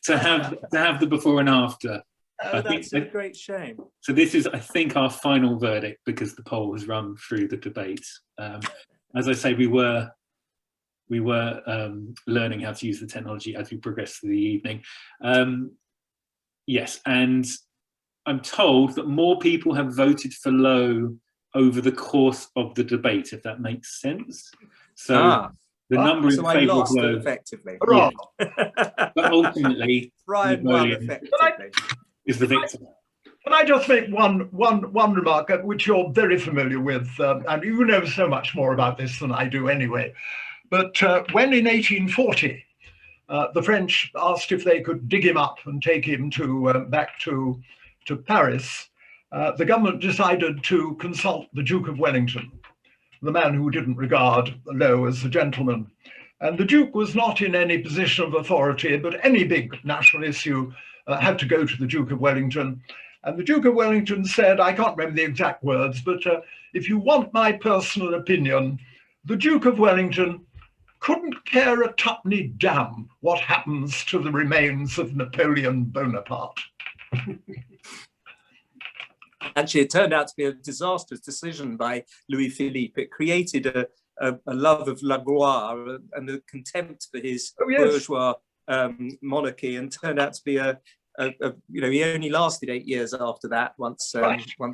Speaker 1: to have the before and after.
Speaker 3: Oh, that's a great shame.
Speaker 1: So this is, I think, our final verdict because the poll has run through the debate. As I say, we were learning how to use the technology as we progressed through the evening. Yes, and I'm told that more people have voted for Lowe over the course of the debate, if that makes sense. So the number in favour of Lowe,
Speaker 3: effectively.
Speaker 1: Yeah. But ultimately,
Speaker 3: Brian won effectively.
Speaker 1: Is the victor.
Speaker 2: Can I just make one remark, which you're very familiar with, and you know so much more about this than I do anyway. But when in 1840, the French asked if they could dig him up and take him back to Paris, the government decided to consult the Duke of Wellington, the man who didn't regard Lowe as a gentleman. And the Duke was not in any position of authority, but any big national issue had to go to the Duke of Wellington. And the Duke of Wellington said, I can't remember the exact words, but if you want my personal opinion, the Duke of Wellington couldn't care a tuppenny damn what happens to the remains of Napoleon Bonaparte.
Speaker 3: Actually, it turned out to be a disastrous decision by Louis Philippe. It created a love of la gloire and a contempt for his bourgeois monarchy, and turned out to be he only lasted 8 years after that. Once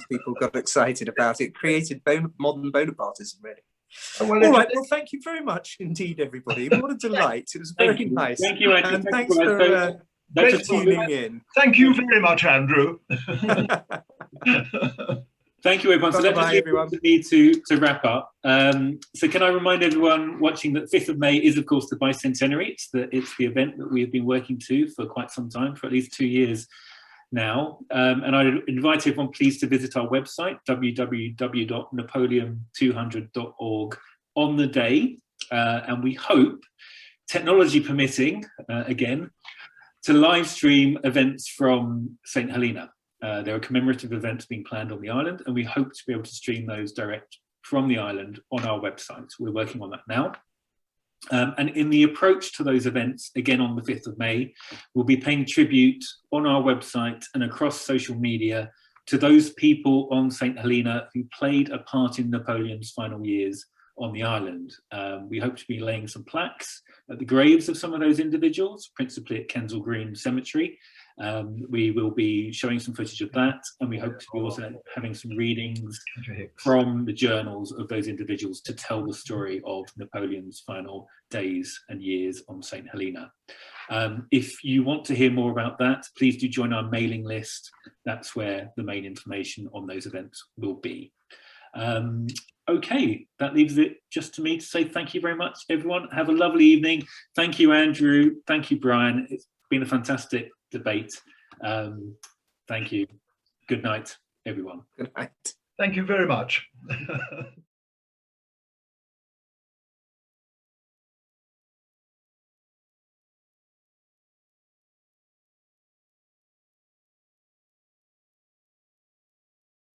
Speaker 3: people got excited about it, created modern Bonapartism, really. All right. Well, thank you very much indeed, everybody. What a delight! It was very nice.
Speaker 1: Thank you, Andrew.
Speaker 3: And thanks for tuning in.
Speaker 2: Thank you very much, Andrew.
Speaker 1: Thank you, everyone. So that just leaves me to wrap up. So can I remind everyone watching that 5th of May is, of course, the Bicentenary. It's the event that we've been working to for quite some time, for at least 2 years now. And I invite everyone, please, to visit our website, www.napoleon200.org, on the day. And we hope, technology permitting, again, to live stream events from St Helena. There are commemorative events being planned on the island, and we hope to be able to stream those direct from the island on our website. We're working on that now. And in the approach to those events, again on the 5th of May, we'll be paying tribute on our website and across social media to those people on St Helena who played a part in Napoleon's final years on the island. We hope to be laying some plaques at the graves of some of those individuals, principally at Kensal Green Cemetery. We will be showing some footage of that, and we hope to be also having some readings from the journals of those individuals to tell the story of Napoleon's final days and years on St Helena. If you want to hear more about that, please do join our mailing list. That's where the main information on those events will be. Okay, that leaves it just to me to say thank you very much, everyone. Have a lovely evening. Thank you, Andrew. Thank you, Brian. It's been a fantastic debate. Thank you. Good night, everyone.
Speaker 3: Good night.
Speaker 2: Thank you very much.